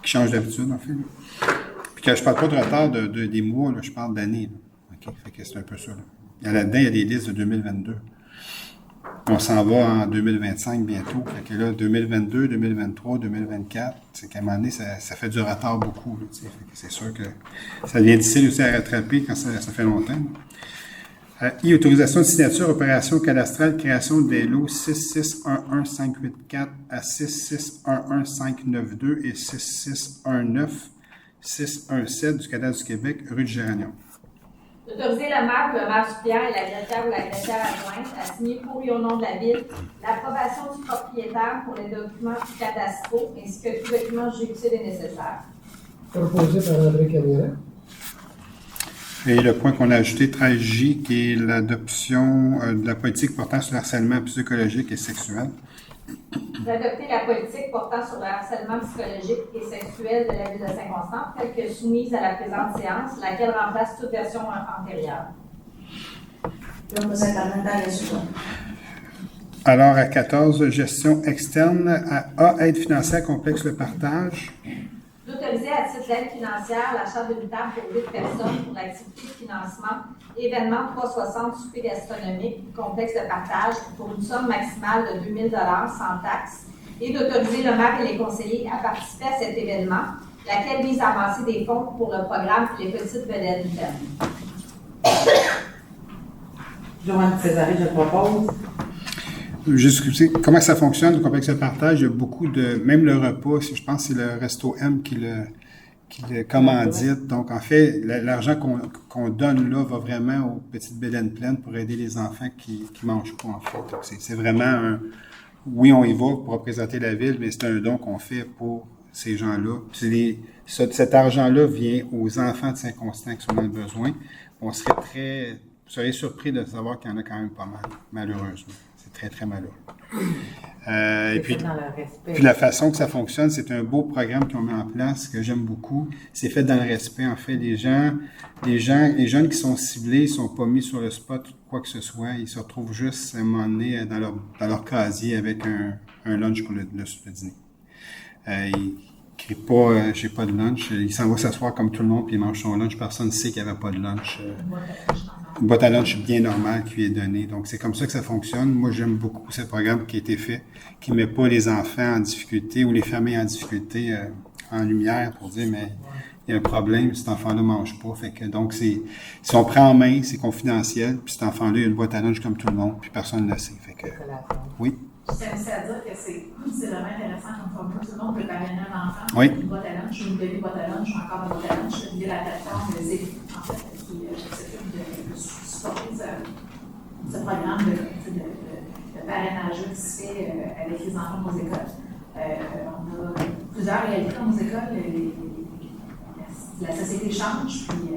qui changent d'habitude, en fait. Là. Puis que je parle pas de retard des mois, là, je parle d'années. Okay? Fait que c'est un peu ça. Là. Là-dedans, il y a des listes de 2022. On s'en va en 2025 bientôt. Fait que là, 2022, 2023, 2024, c'est qu'à un moment donné, ça fait du retard beaucoup. Là, fait que c'est sûr que ça devient difficile aussi à rattraper quand ça fait longtemps. Autorisation de signature, opération cadastrale, création des lots 6611584 à 6611592 et 6619617 du cadastre du Québec, rue du Géranium. D'autoriser le maire ou le maire suppléant et la greffière ou la greffière adjointe à signer pour et au nom de la ville l'approbation du propriétaire pour les documents cadastraux ainsi que tout document judiciaire et nécessaire. Proposé par André Camira. Et le point qu'on a ajouté, 13J, qui est l'adoption de la politique portant sur le harcèlement psychologique et sexuel. D'adopter la politique portant sur le harcèlement psychologique et sexuel de la ville de Saint-Constant, telle que soumise à la présente séance, laquelle remplace toute version antérieure. Yo vous intervenir dans les sujets. Alors, à 14, gestion externe. À A, aide financière complexe le partage. D'autoriser à titre d'aide financière l'achat d'une table pour 8 personnes pour l'activité de financement événement 360 souper gastronomique complexe de partage pour une somme maximale de 2 000 sans taxe et d'autoriser le maire et les conseillers à participer à cet événement, laquelle vise à amasser des fonds pour le programme pour les petites vedettes du terme. Joanne Césaré, je propose. Juste, comment ça fonctionne, le complexe de partage? Il y a beaucoup de... Même le repas, je pense que c'est le Resto M qui le commandite. Donc, en fait, l'argent qu'on donne là va vraiment aux petites bédaines pleines pour aider les enfants qui mangent pas, en fait. Donc, c'est vraiment un... Oui, on y va pour représenter la ville, mais c'est un don qu'on fait pour ces gens-là. Cet argent-là vient aux enfants de Saint-Constant qui sont dans le besoin. Vous serez surpris de savoir qu'il y en a quand même pas mal, malheureusement. C'est très, très malheureux. Et puis la façon que ça fonctionne, c'est un beau programme qu'ils ont mis en place, que j'aime beaucoup. C'est fait dans le respect, en fait. Les jeunes qui sont ciblés, ils sont pas mis sur le spot, quoi que ce soit. Ils se retrouvent juste à un moment donné dans leur casier avec un lunch pour le dîner. Ils crient pas, j'ai pas de lunch. Il s'en va s'asseoir comme tout le monde, puis il mange son lunch. Personne ne sait qu'il n'y avait pas de lunch. Une boîte à lunch bien normale qui lui est donnée. Donc, c'est comme ça que ça fonctionne. Moi, j'aime beaucoup ce programme qui a été fait, qui ne met pas les enfants en difficulté ou les familles en difficulté en lumière pour dire, mais il y a un problème, cet enfant-là ne mange pas. Fait que, donc, si on prend en main, c'est confidentiel, puis cet enfant-là, il a une boîte à lunch comme tout le monde, puis personne ne le sait. Fait que, oui. Je tiens aussi à dire que c'est vraiment intéressant comme formule. Tout le monde peut parrainer un enfant. Oui. Une boîte à lunch, une demi-boîte à lunch, encore une boîte à lunch. Il y a la plateforme, en fait, qui s'occupe de supporter ce programme de parrainage qui se fait avec les enfants dans nos écoles. On a plusieurs réalités dans nos écoles. La société change, puis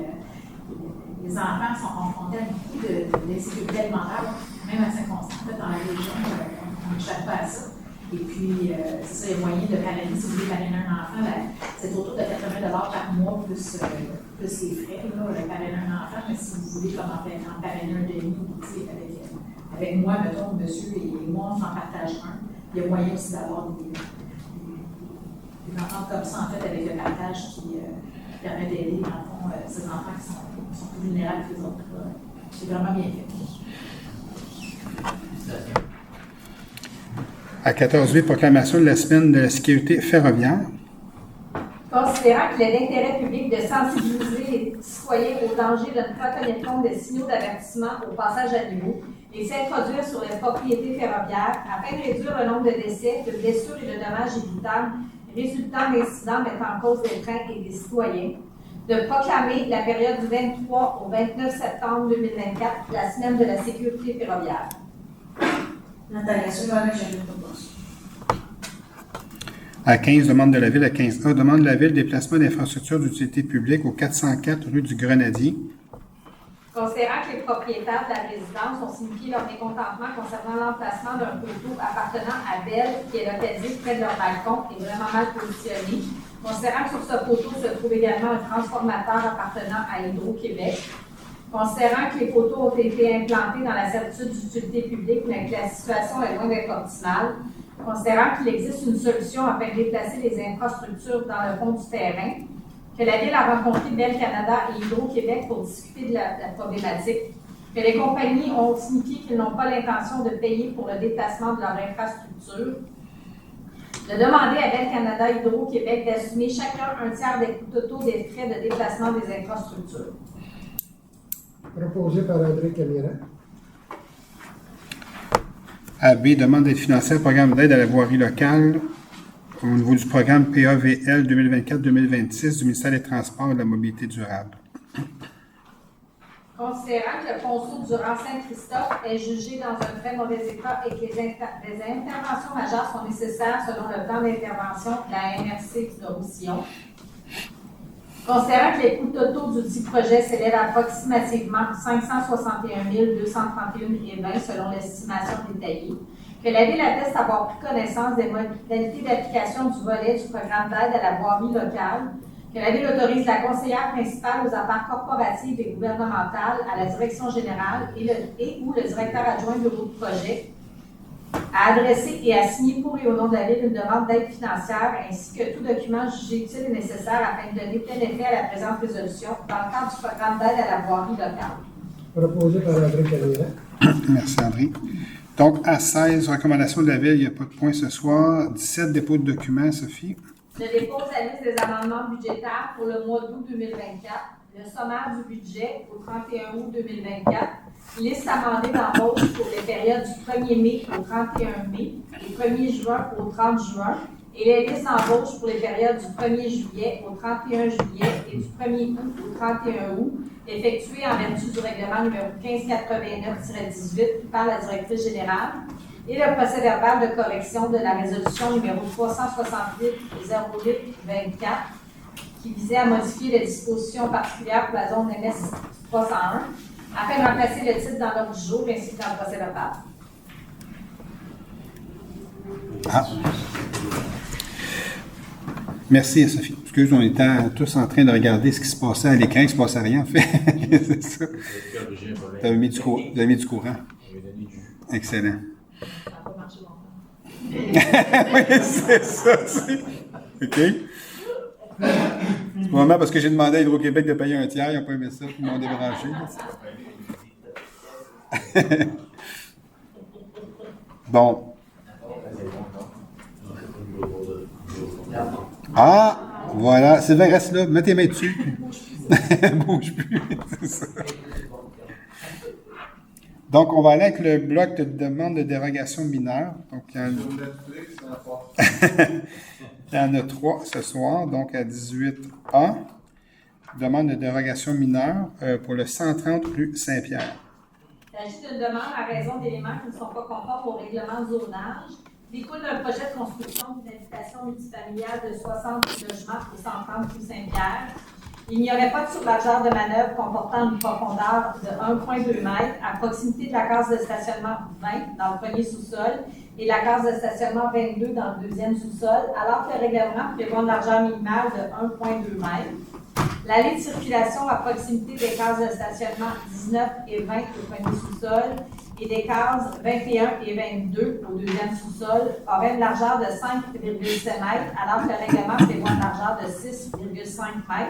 les enfants sont confrontés à beaucoup d'insécurité alimentaire, même à Saint-Constant, dans la région. On n'échappe pas à ça. Et puis, c'est ça, il y a moyen de parrainer. Si vous voulez parrainer un enfant, c'est autour de 80 $ par mois plus les frais, là, parrainer un enfant. Mais si vous voulez en parrainer un demi, avec moi, mettons, monsieur et moi, on s'en partage un. Il y a moyen aussi d'avoir des ententes comme ça, en fait, avec le partage qui permet d'aider, dans le fond, ces enfants qui sont plus vulnérables que les autres. C'est vraiment bien fait. À 14 proclamation de la semaine de la sécurité ferroviaire. Considérant qu'il est d'intérêt public de sensibiliser les citoyens au danger de ne pas tenir compte des signaux d'avertissement au passage à niveau et s'introduire sur les propriétés ferroviaires afin de réduire le nombre de décès, de blessures et de dommages évitables résultant d'incidents mettant en cause des trains et des citoyens, de proclamer la période du 23 au 29 septembre 2024 la semaine de la sécurité ferroviaire. Nathalie, Joanne, je propose. À 15, demande de la Ville. À 15A, demande de la Ville déplacement d'infrastructures d'utilité publique au 404 rue du Grenadier. Considérant que les propriétaires de la résidence ont signifié leur mécontentement concernant l'emplacement d'un poteau appartenant à Belle, qui est localisé près de leur balcon et vraiment mal positionné. Considérant que sur ce poteau se trouve également un transformateur appartenant à Hydro-Québec. Considérant que les poteaux ont été implantés dans la servitude d'utilité publique, mais que la situation est loin d'être optimale. Considérant qu'il existe une solution afin de déplacer les infrastructures dans le fond du terrain. Que la Ville a rencontré Bell Canada et Hydro-Québec pour discuter de la problématique. que les compagnies ont signifié qu'ils n'ont pas l'intention de payer pour le déplacement de leur infrastructure, de demander à Bell Canada Hydro-Québec d'assumer chacun un tiers des coûts totaux des frais de déplacement des infrastructures. Proposé par André Camira. AB demande d'être financé au programme d'aide à la voirie locale au niveau du programme PAVL 2024-2026 du ministère des Transports et de la Mobilité durable. Considérant que le ponceau durant Saint-Christophe est jugé dans un très mauvais état et que les interventions majeures sont nécessaires selon le plan d'intervention de la MRC de Roussillon. Considérant que les coûts totaux du dit projet s'élèvent à approximativement 561 231,20 selon l'estimation détaillée, que la Ville atteste avoir pris connaissance des modalités d'application du volet du programme d'aide à la voirie locale, que la Ville autorise la conseillère principale aux affaires corporatives et gouvernementales à la direction générale ou le directeur adjoint du bureau de projet à adresser et à signer pour et au nom de la Ville une demande d'aide financière ainsi que tout document jugé utile et nécessaire afin de donner tel effet à la présente résolution dans le cadre du programme d'aide à la voirie locale. Proposé par André Camira. Merci, André. Donc, à 16, recommandations de la Ville, il n'y a pas de point ce soir. 17, dépôt de documents, Sophie. Je dépose la liste des amendements budgétaires pour le mois d'août 2024, le sommaire du budget au 31 août 2024, liste amendée d'embauche pour les périodes du 1er mai au 31 mai, du 1er juin au 30 juin, et les listes d'embauche pour les périodes du 1er juillet au 31 juillet et du 1er août au 31 août, effectuées en vertu du règlement numéro 1589-18 par la directrice générale, et le procès-verbal de correction de la résolution numéro 368-08-24 qui visait à modifier les dispositions particulières pour la zone MS 301 afin de remplacer le titre dans l'ordre du jour ainsi que dans le procès-verbal. Ah. Merci, Sophie. Excuse, on était tous en train de regarder ce qui se passait à l'écran, il ne se passait rien, en fait. C'est ça. Tu avais mis du courant. Excellent. Ça n'a pas marché longtemps. Oui, c'est ça, c'est. OK. C'est vraiment parce que j'ai demandé à Hydro-Québec de payer un tiers, ils n'ont pas aimé ça, puis ils m'ont débranché. Bon. Ah, voilà. Sylvain, reste là. Mets tes mains dessus. Bouge plus. C'est ça. Donc, on va aller avec le bloc de demande de dérogation mineure. Donc, il y en a... Sur Netflix, ça apporte. Il y en a 3 ce soir, donc à 18A. Demande de dérogation mineure pour le 130 rue Saint-Pierre. Il s'agit d'une demande à raison d'éléments qui ne sont pas conformes au règlement de zonage. Découle d'un projet de construction d'une habitation multifamiliale de 60 logements au 130 rue Saint-Pierre. Il n'y aurait pas de surlargeur de manœuvre comportant une profondeur de 1,2 m à proximité de la case de stationnement 20 dans le premier sous-sol et la case de stationnement 22 dans le deuxième sous-sol, alors que le règlement prévoit une largeur minimale de 1,2 m. L'allée de circulation à proximité des cases de stationnement 19 et 20 au premier sous-sol et des cases 21 et 22 au deuxième sous-sol aurait une largeur de 5,7 m, alors que le règlement prévoit une largeur de 6,5 m.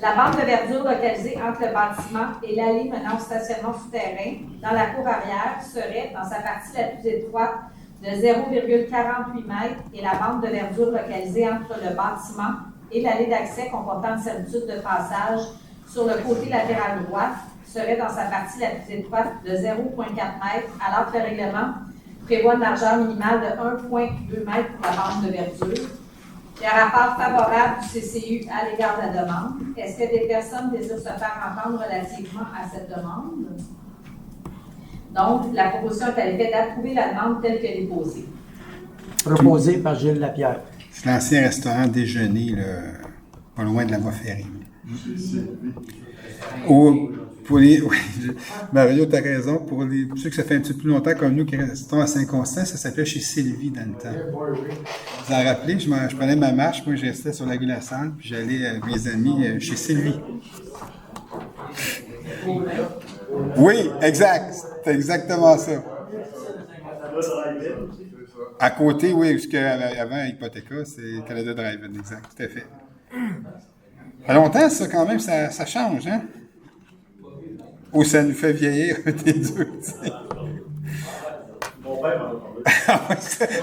La bande de verdure localisée entre le bâtiment et l'allée menant au stationnement souterrain dans la cour arrière serait, dans sa partie la plus étroite, de 0,48 m et la bande de verdure localisée entre le bâtiment et l'allée d'accès comportant une servitude de passage sur le côté latéral droit serait dans sa partie la plus étroite de 0,4 m, alors que le règlement prévoit une largeur minimale de 1,2 m pour la bande de verdure. Il y a un rapport favorable du CCU à l'égard de la demande. Est-ce que des personnes désirent se faire entendre relativement à cette demande? Donc, la proposition est à l'effet d'approuver la demande telle que déposée. Proposé par Gilles Lapierre. C'est l'ancien restaurant déjeuner, là, pas loin de la voie ferrée. Pour les, oui, Mario, tu as raison. Pour ceux que ça fait un petit peu plus longtemps comme nous qui restons à Saint-Constant, ça s'appelait chez Sylvie dans le temps. Vous en rappelez? Je prenais ma marche, moi je restais sur la rue La Salle, puis j'allais avec mes amis chez Sylvie. Oui, exact. C'est exactement ça. À côté, oui, parce qu'avant Hypothéca, c'est Canada Drive-In, exact, tout à fait. Ça fait longtemps, ça, quand même, ça change, hein? Ou ça nous fait vieillir, des deux, tu sais. Mon père m'en a parlé.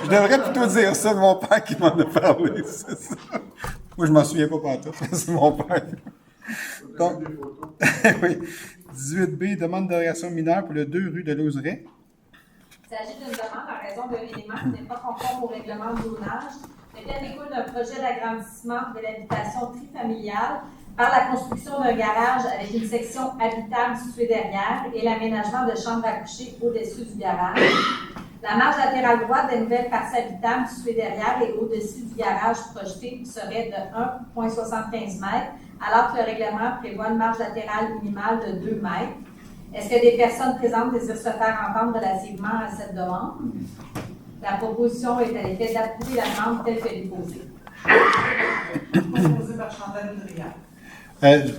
Je devrais plutôt dire ça de mon père qui m'en a parlé, c'est ça. Moi, je m'en souviens pas partout, c'est mon père. Donc, oui. 18B, demande de dérogation mineure pour le 2 rue de Lauzeret. Il s'agit d'une demande en raison d'un élément qui n'est pas conforme au règlement de zonage, lequel découle d'un projet d'agrandissement de l'habitation trifamiliale par la construction d'un garage avec une section habitable située derrière et l'aménagement de chambres à coucher au-dessus du garage. La marge latérale droite des nouvelles parties habitables situées derrière et au-dessus du garage projeté serait de 1,75 m, alors que le règlement prévoit une marge latérale minimale de 2 mètres. Est-ce que des personnes présentes désirent se faire entendre relativement à cette demande? La proposition est à l'effet d'approuver la demande telle que déposée. Proposé par Chantal Driard.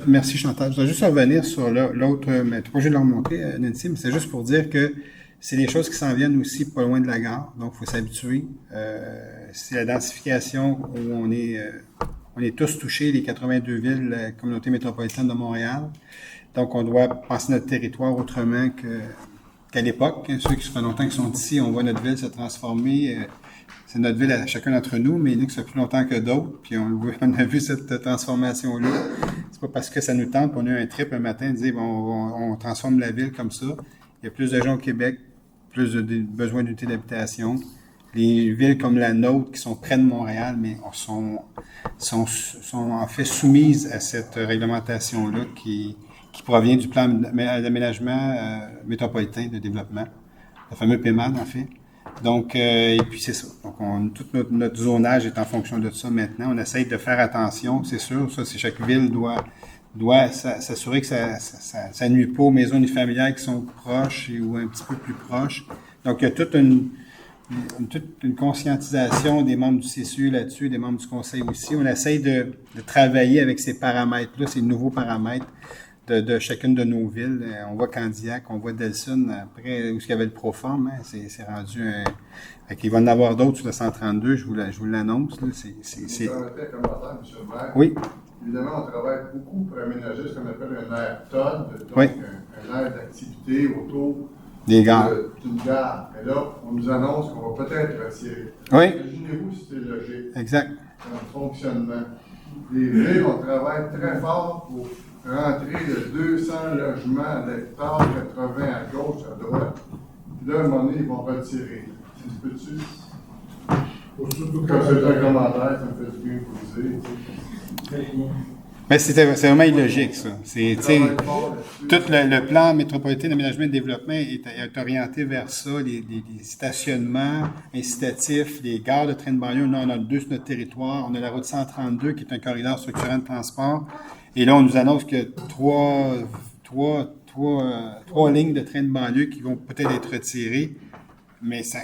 Merci Chantal. Je dois juste revenir sur l'autre, mais tu n'es pas obligé de le remonter, Nancy, mais c'est juste pour dire que c'est des choses qui s'en viennent aussi pas loin de la gare, donc il faut s'habituer. C'est la densification où on est tous touchés, les 82 villes, la communauté métropolitaine de Montréal. Donc, on doit penser notre territoire autrement qu'à l'époque. Ceux qui se font longtemps qui sont ici, on voit notre ville se transformer. C'est notre ville à chacun d'entre nous, mais il y en a qui ça fait plus longtemps que d'autres. Puis on a vu cette transformation-là. C'est pas parce que ça nous tente qu'on a eu un trip un matin de dire bon, on transforme la ville comme ça. Il y a plus de gens au Québec, plus de besoins d'unités d'habitation. Les villes comme la nôtre, qui sont près de Montréal, mais sont en fait soumises à cette réglementation-là qui provient du plan d'aménagement métropolitain de développement, le fameux PEMAD, en fait. Donc, et puis c'est ça. Donc, tout notre zonage est en fonction de ça maintenant. On essaye de faire attention, c'est sûr. Ça, c'est chaque ville doit s'assurer que ça nuit pas aux maisons unifamiliales qui sont proches ou un petit peu plus proches. Donc, il y a toute une conscientisation des membres du CCU là-dessus, des membres du conseil aussi. On essaye de travailler avec ces paramètres-là, ces nouveaux paramètres de chacune de nos villes. On voit Candiac, on voit Delson, après, où il y avait le Proform, hein, c'est rendu il va y en avoir d'autres sur le 132, je vous l'annonce. Là, Vous permettez un commentaire, M. le maire? Oui. Évidemment, on travaille beaucoup pour aménager ce qu'on appelle un air TOD, donc Oui. un air d'activité autour Des gares. d'une gare. Et là, on nous annonce qu'on va peut-être retirer. Oui. Imaginez-vous si c'est logique. Exact. En fonctionnement. Les villes, on travaille très fort pour rentrer de 200 logements à l'hectare, 80 à gauche, à droite. Puis là, à un moment donné, ils vont retirer. Ça se peut-tu? Comme c'est un commentaire, ça me fait du bien pour le dire. Mais c'est vraiment illogique, ça. C'est, tu sais, tout le plan métropolitain d'aménagement et de développement est orienté vers ça, les stationnements incitatifs, les gares de train de banlieue. Là, on a 2 sur notre territoire. On a la route 132 qui est un corridor structurant de transport. Et là, on nous annonce que 3 lignes de train de banlieue qui vont peut-être être retirées. Mais ça...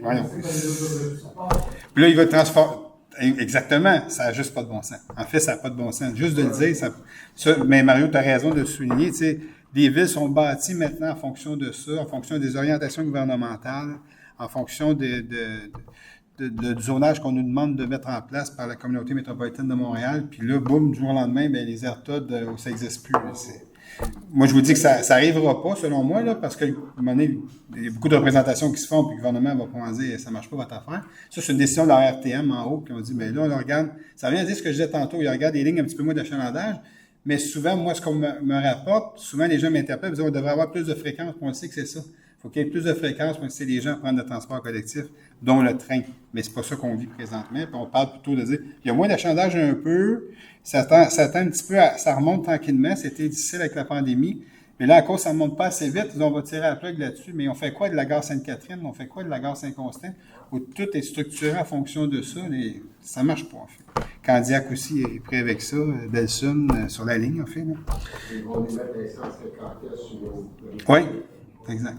voyons. Puis là, il va transformer... Exactement, ça n'a juste pas de bon sens. En fait, ça n'a pas de bon sens. Juste de le dire, mais Mario, tu as raison de le souligner, tu sais, les villes sont bâties maintenant en fonction de ça, en fonction des orientations gouvernementales, en fonction du zonage qu'on nous demande de mettre en place par la communauté métropolitaine de Montréal. Puis là, boum, du jour au lendemain, bien, les AirTOD, ça n'existe plus. Moi, je vous dis que ça n'arrivera pas, selon moi, là, parce que, à un moment donné, il y a beaucoup de représentations qui se font, puis le gouvernement va pouvoir dire ça ne marche pas votre affaire. Ça, c'est une décision de la RTM en haut, qui ont dit, mais là, on regarde, ça revient à dire ce que je disais tantôt, il regarde des lignes un petit peu moins d'achalandage, mais souvent, moi, ce qu'on me rapporte, souvent, les gens m'interpellent, ils disent, on devrait avoir plus de fréquences, puis on sait que c'est ça. Il faut qu'il y ait plus de fréquences pour inciter les gens à prendre le transport collectif, dont le train. Mais c'est pas ça qu'on vit présentement. Puis on parle plutôt de dire, il y a moins d'achalandage un peu, ça tend un petit peu ça remonte tranquillement. C'était difficile avec la pandémie. Mais là, à cause ça ne monte pas assez vite, on va tirer la plug là-dessus. Mais on fait quoi de la gare Sainte-Catherine? On fait quoi de la gare Saint-Constant? Où tout est structuré en fonction de ça. Et ça ne marche pas, en fait. Candiac aussi est prêt avec ça. Delson sur la ligne, en fait. Là. Ils vont les mettre l'essence fréquentée sur le... Oui, exact.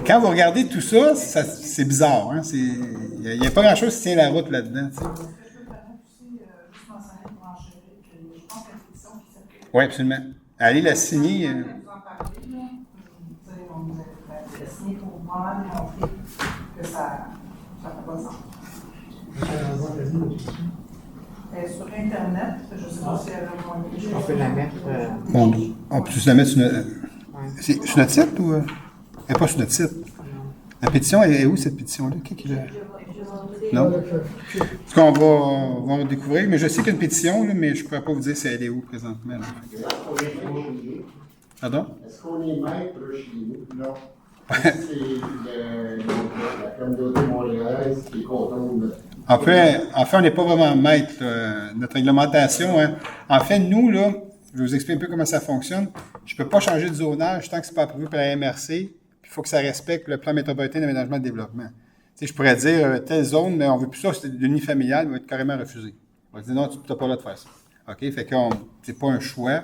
Quand vous regardez tout ça, c'est bizarre. Hein? Il n'y a pas grand-chose qui tient la route là-dedans. Tu sais. Oui, absolument. Allez la signer. Pour moi, montrer que ça n'a pas de sens. Sur Internet, je ne sais pas si elle a moyen. On peut la mettre. Bon, on peut la mettre sur sur notre site ou. Elle n'est pas sur notre site. La pétition, elle est où cette pétition-là? Qui l'a? Non? Parce qu'on va le découvrir, mais je sais qu'il y a une pétition, là, mais je ne pourrais pas vous dire si elle est où présentement. Là. Est-ce qu'on est maître chez nous? Pardon? Est-ce qu'on est maître chez nous? Non. C'est la communauté montréalaise qui est contente de... En fait, on n'est pas vraiment maître. Notre réglementation, hein. En fait, nous, là, je vais vous expliquer un peu comment ça fonctionne. Je ne peux pas changer de zonage tant que ce n'est pas approuvé par la MRC. Il faut que ça respecte le plan métropolitain d'aménagement et de développement. Tu sais, je pourrais dire telle zone, mais on ne veut plus ça, c'est de l'unifamilial, il va être carrément refusé. On va dire non, tu n'as pas le droit de faire ça. OK? Fait que c'est pas un choix,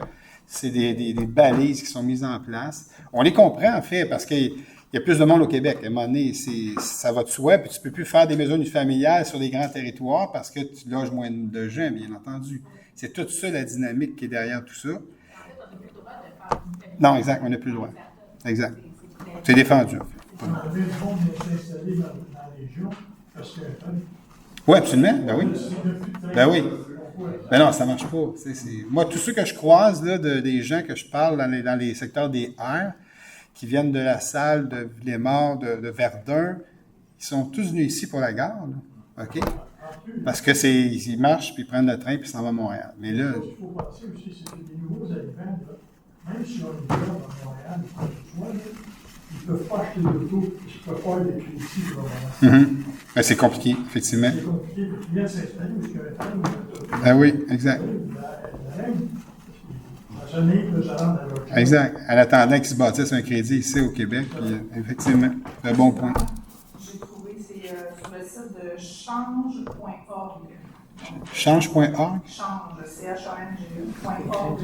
c'est des balises qui sont mises en place. On les comprend, en fait, parce qu'il y a plus de monde au Québec. À un moment donné, ça va de soi, puis tu ne peux plus faire des maisons unifamiliales sur des grands territoires parce que tu loges moins de gens, bien entendu. C'est tout ça, la dynamique qui est derrière tout ça. Non, exact, on n'a plus le droit. Exact. C'est défendu, en fait. On avait le fond de s'installer dans la région, parce que... Oui, absolument, ben oui. Ben oui. Ben non, ça ne marche pas. Moi, tous ceux que je croise, là, des gens que je parle dans les secteurs des R, qui viennent de La Salle, de Villemort, de Verdun, ils sont tous venus ici pour la gare, là. OK? Parce que ils marchent, puis ils prennent le train, puis ils s'en vont à Montréal. Mais là... Ce qu'il faut penser aussi, c'est que les nouveaux arrivants, là, même si on est là à Montréal, ils ne peuvent pas acheter l'auto, ils ne peuvent pas aller ici, là. Ben, c'est compliqué, effectivement. C'est compliqué, puis ils viennent s'installer parce qu'il y a un train. Ben oui, exact. Exact. En attendant qu'ils se bâtissent un crédit ici au Québec, puis, effectivement, c'est un bon point. J'ai trouvé, c'est sur le site de change.org. Change.org? Change, CHANGE.org.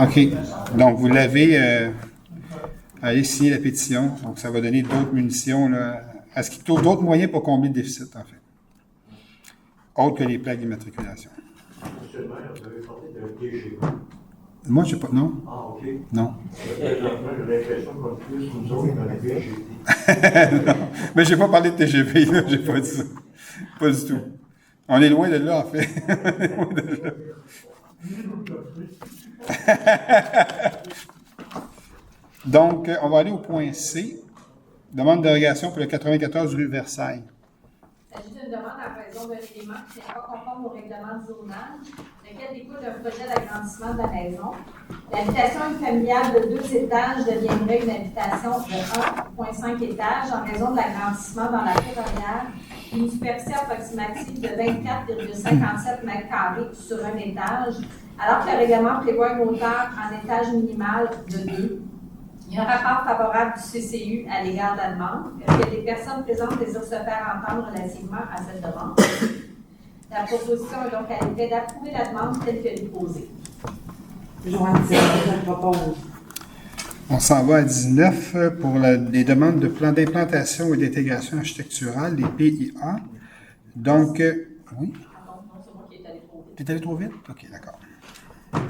OK. Donc, vous l'avez, allez signer la pétition. Donc, ça va donner d'autres munitions, là. Est-ce qu'il trouve d'autres moyens pour combler le déficit, en fait? Autres que les plaques d'immatriculation. Monsieur le maire, vous avez parlé d'un TGV. Moi, je sais pas. Non? Ah, OK. Non. J'ai l'impression qu'on est plus nous autres dans la VGT. Non. Mais j'ai pas parlé de TGV, là. J'ai pas dit ça. Pas du tout. On est loin de là, en fait. On est loin de là. Donc, on va aller au point C. Demande de dérogation pour le 94 rue Versailles. Il s'agit d'une demande en raison d'un élément qui n'est pas conforme au règlement de zonage, lequel découle d'un projet d'agrandissement de la maison. L'habitation familiale de 2 étages deviendrait une habitation de 1,5 étages en raison de l'agrandissement dans la cour arrière d'une superficie approximative de 24,57 m² sur un étage, alors que le règlement prévoit une hauteur en étage minimal de 2. Il y a un rapport favorable du CCU à l'égard de la demande. Est-ce que les personnes présentes désirent se faire entendre relativement à cette demande? La proposition est donc à l'effet d'approuver la demande telle que déposée. Joanne César, je propose. On s'en va à 19 pour les demandes de plan d'implantation et d'intégration architecturale, les PIA. Donc, oui? Pardon, non, c'est moi qui est allé trop vite. Tu es allé trop vite? OK, d'accord.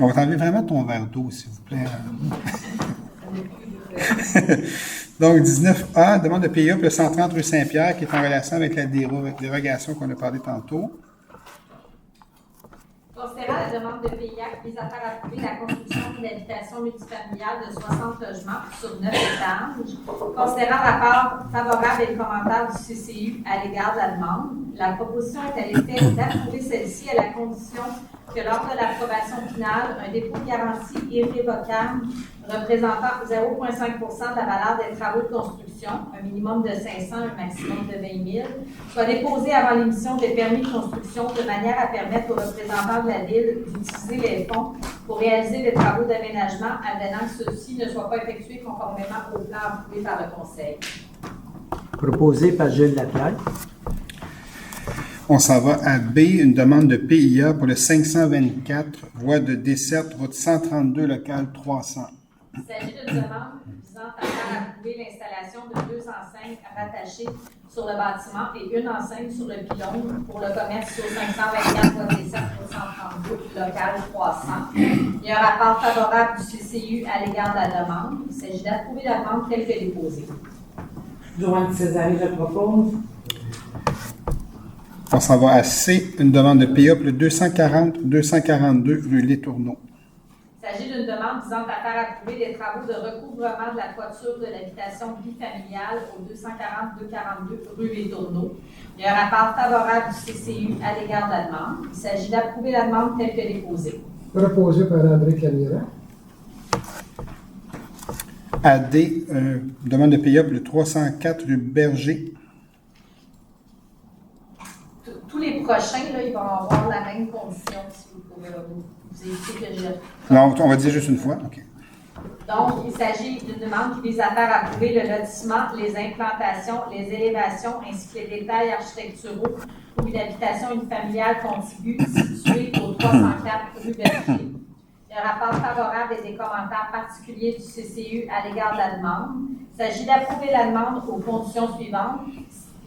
On va t'enlever vraiment ton verre d'eau, s'il vous plaît. Donc, 19A, demande de PIA pour le 130 rue Saint-Pierre, qui est en relation avec la dérogation qu'on a parlé tantôt. Considérant la demande de PIA qui vise à faire approuver la construction d'une habitation multifamiliale de 60 logements sur 9 étages, considérant la part favorable et le commentaire du CCU à l'égard de la demande, la proposition est à l'effet d'approuver celle-ci à la condition que lors de l'approbation finale, un dépôt de garantie irrévocable représentant 0,5 de la valeur des travaux de construction, un minimum de 500, un maximum de 20 000, soit déposé avant l'émission des permis de construction de manière à permettre aux représentants de la Ville d'utiliser les fonds pour réaliser des travaux d'aménagement, advenant que ceux-ci ne soient pas effectués conformément au plan approuvé par le Conseil. Proposé par Gilles Lapierre. On s'en va à B, une demande de PIA pour le 524, voie de desserte, route 132, local 300. Il s'agit d'une demande visant à faire approuver l'installation de 2 enseignes rattachées sur le bâtiment et une enseigne sur le pylône pour le commerce sur 524, voie de desserte, route 132, local 300. Il y a un rapport favorable du CCU à l'égard de la demande. Il s'agit d'approuver la demande telle que déposée. Joanne César, je propose. On s'en va à C, une demande de PA pour le 240-242 rue Les Tourneaux. Il s'agit d'une demande visant à faire approuver des travaux de recouvrement de la toiture de l'habitation bifamiliale au 240-242 rue Les Tourneaux. Il y a un rapport favorable du CCU à l'égard de la demande. Il s'agit d'approuver la demande telle que déposée. Proposé par André Camira. À D, demande de PA pour le 304 rue Berger. Tous les prochains, là, ils vont avoir la même condition, si vous pouvez vous éviter que je... Non, on va dire juste une fois. OK. Donc, il s'agit d'une demande qui vise à faire approuver le lotissement, les implantations, les élévations ainsi que les détails architecturaux pour une habitation unifamiliale contiguë située au 304 rue Berger. Il y a un rapport favorable et des commentaires particuliers du CCU à l'égard de la demande. Il s'agit d'approuver la demande aux conditions suivantes,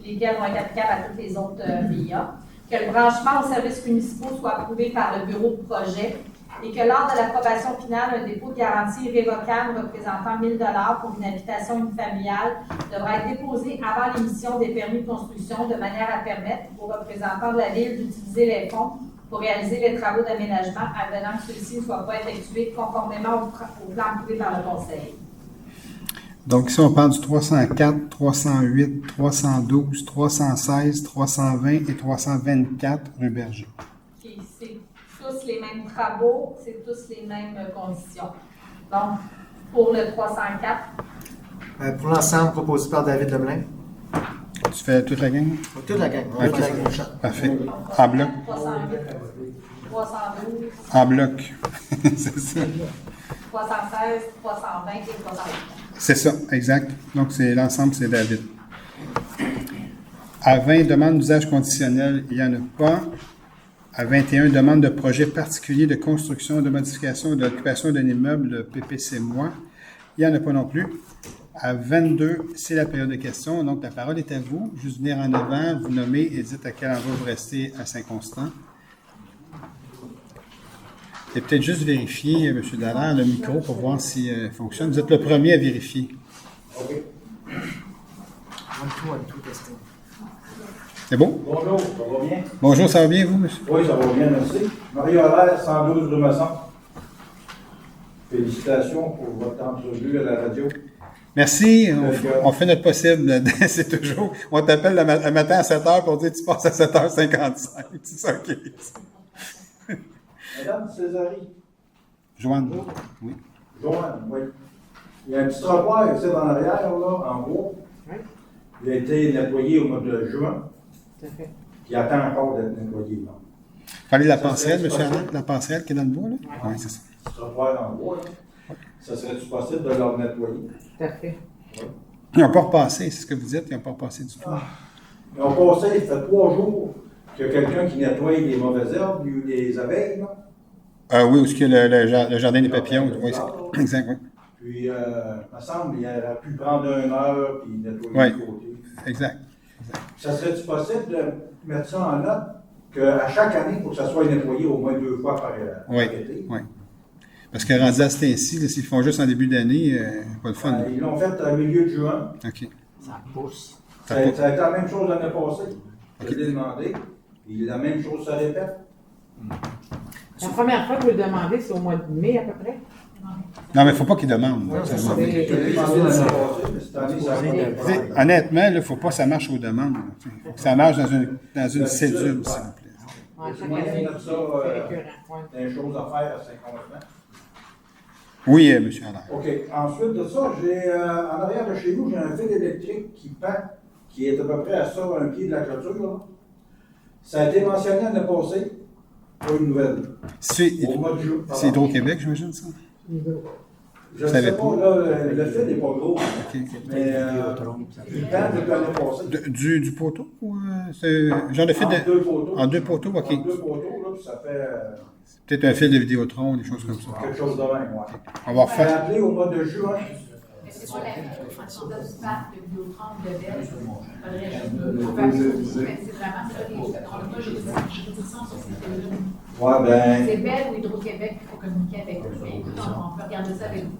lesquelles vont être applicables à toutes les autres VIA, que le branchement aux services municipaux soit approuvé par le bureau de projet et que lors de l'approbation finale, un dépôt de garantie irrévocable représentant 1 000 $ pour une habitation unifamiliale devra être déposé avant l'émission des permis de construction de manière à permettre aux représentants de la Ville d'utiliser les fonds pour réaliser les travaux d'aménagement advenant que ceux-ci ne soient pas effectués conformément au plan approuvé par le Conseil. Donc ici, on parle du 304, 308, 312, 316, 320 et 324 rue Berger. Okay, c'est tous les mêmes travaux, c'est tous les mêmes conditions. Donc, pour le 304. Pour l'ensemble proposé par David Lemelin. Tu fais toute la gang? Toute la gang. Okay. Parfait. En bloc. 308, 312. En bloc. C'est ça. 316, 320 et 324. C'est ça, exact. Donc, c'est l'ensemble, c'est David. À 20, demande d'usage conditionnel, il n'y en a pas. À 21, demande de projet particulier de construction, de modification et d'occupation d'un immeuble de PPC Moi. Il n'y en a pas non plus. À 22, c'est la période de questions. Donc, la parole est à vous. Juste venir en avant, vous nommez et dites à quel endroit vous restez à Saint-Constant. Et peut-être juste vérifier, M. Dallaire, le micro pour voir s'il fonctionne. Vous êtes le premier à vérifier. OK. Testing. C'est bon? Bonjour, ça va bien? Bonjour, ça va bien, vous, monsieur? Oui, ça va bien, merci. Mario Allaire, 112 rue Masson. Félicitations pour votre entrevue à la radio. Merci. On fait notre possible. C'est toujours. On t'appelle le matin à 7 h pour dire tu passes à 7h55. C'est ça, OK. Madame Césarie. Joanne. Oui. Joanne, oui. Il y a un petit trottoir ici dans l'arrière, là, en bois. Oui. Il a été nettoyé au mois de juin. Tout à fait. Puis il attend encore d'être nettoyé. Là. Fallait la passerelle, monsieur Arnett, la passerelle qui est dans le bois, là? Oui, c'est ça. Petit trottoir en bois, là. Ça serait-tu possible de leur nettoyer? Tout à fait. Oui. Ils n'ont pas repassé, c'est ce que vous dites, ils n'ont pas repassé du tout. Ils ont passé, il fait 3 jours qu'il y a quelqu'un qui nettoie les mauvaises herbes ou les abeilles, là. Oui, où est-ce qu'il y a le jardin des papillons? Oui, c'est exact, oui. Puis, il me semble qu'il aurait pu prendre 1 heure puis nettoyer le côté. Exact. Ça serait-tu possible de mettre ça en note qu'à chaque année, il faut que ça soit nettoyé au moins 2 fois par été? Oui. Parce que rendu à ce temps-ci, s'ils font juste en début d'année, pas de fun. Ils l'ont fait au milieu de juin. OK. Ça pousse. Ça a été la même chose l'année passée. Je l'ai demandé. Et la même chose se répète. La première fois que vous le demandez, c'est au mois de mai à peu près. Non, mais il ne faut pas qu'ils demandent. Je l'ai demandé l'année passée, mais cette année, ça va pas. Honnêtement, il ne faut pas que ça marche aux demandes. Il faut que ça marche dans une cédule, s'il vous plaît. Est-ce qu'on peut mettre ça des choses à faire à 50 ans? Oui, M. Allaire. OK. Ensuite de ça, en arrière de chez nous, j'ai un fil électrique qui pend, qui est à peu près à ça, un pied de la clôture. Là. Ça a été mentionné l'année passée, pas une nouvelle. Au mois de juin. C'est Hydro-Québec, j'imagine, ça? Je ne sais pas, là, le fil n'est pas gros. Okay. Mais il pend depuis l'année passée. Du poteau? Ou c'est genre de fil de... Deux poteaux. En 2 poteaux, OK. En 2 poteaux, là, puis ça fait... C'est peut-être un fil de Vidéotron, des choses comme ça. Quelque chose de même, oui. On va refaire. appelé au mois de juin. C'est pas la fonction de parc de Vidéotron de Belle. C'est vraiment ça, on n'a pas juridiction sur ces fils-là. Ouais, ben. C'est Belle ou Hydro-Québec qu'il faut communiquer avec eux. Mais écoute, on peut regarder ça avec vous.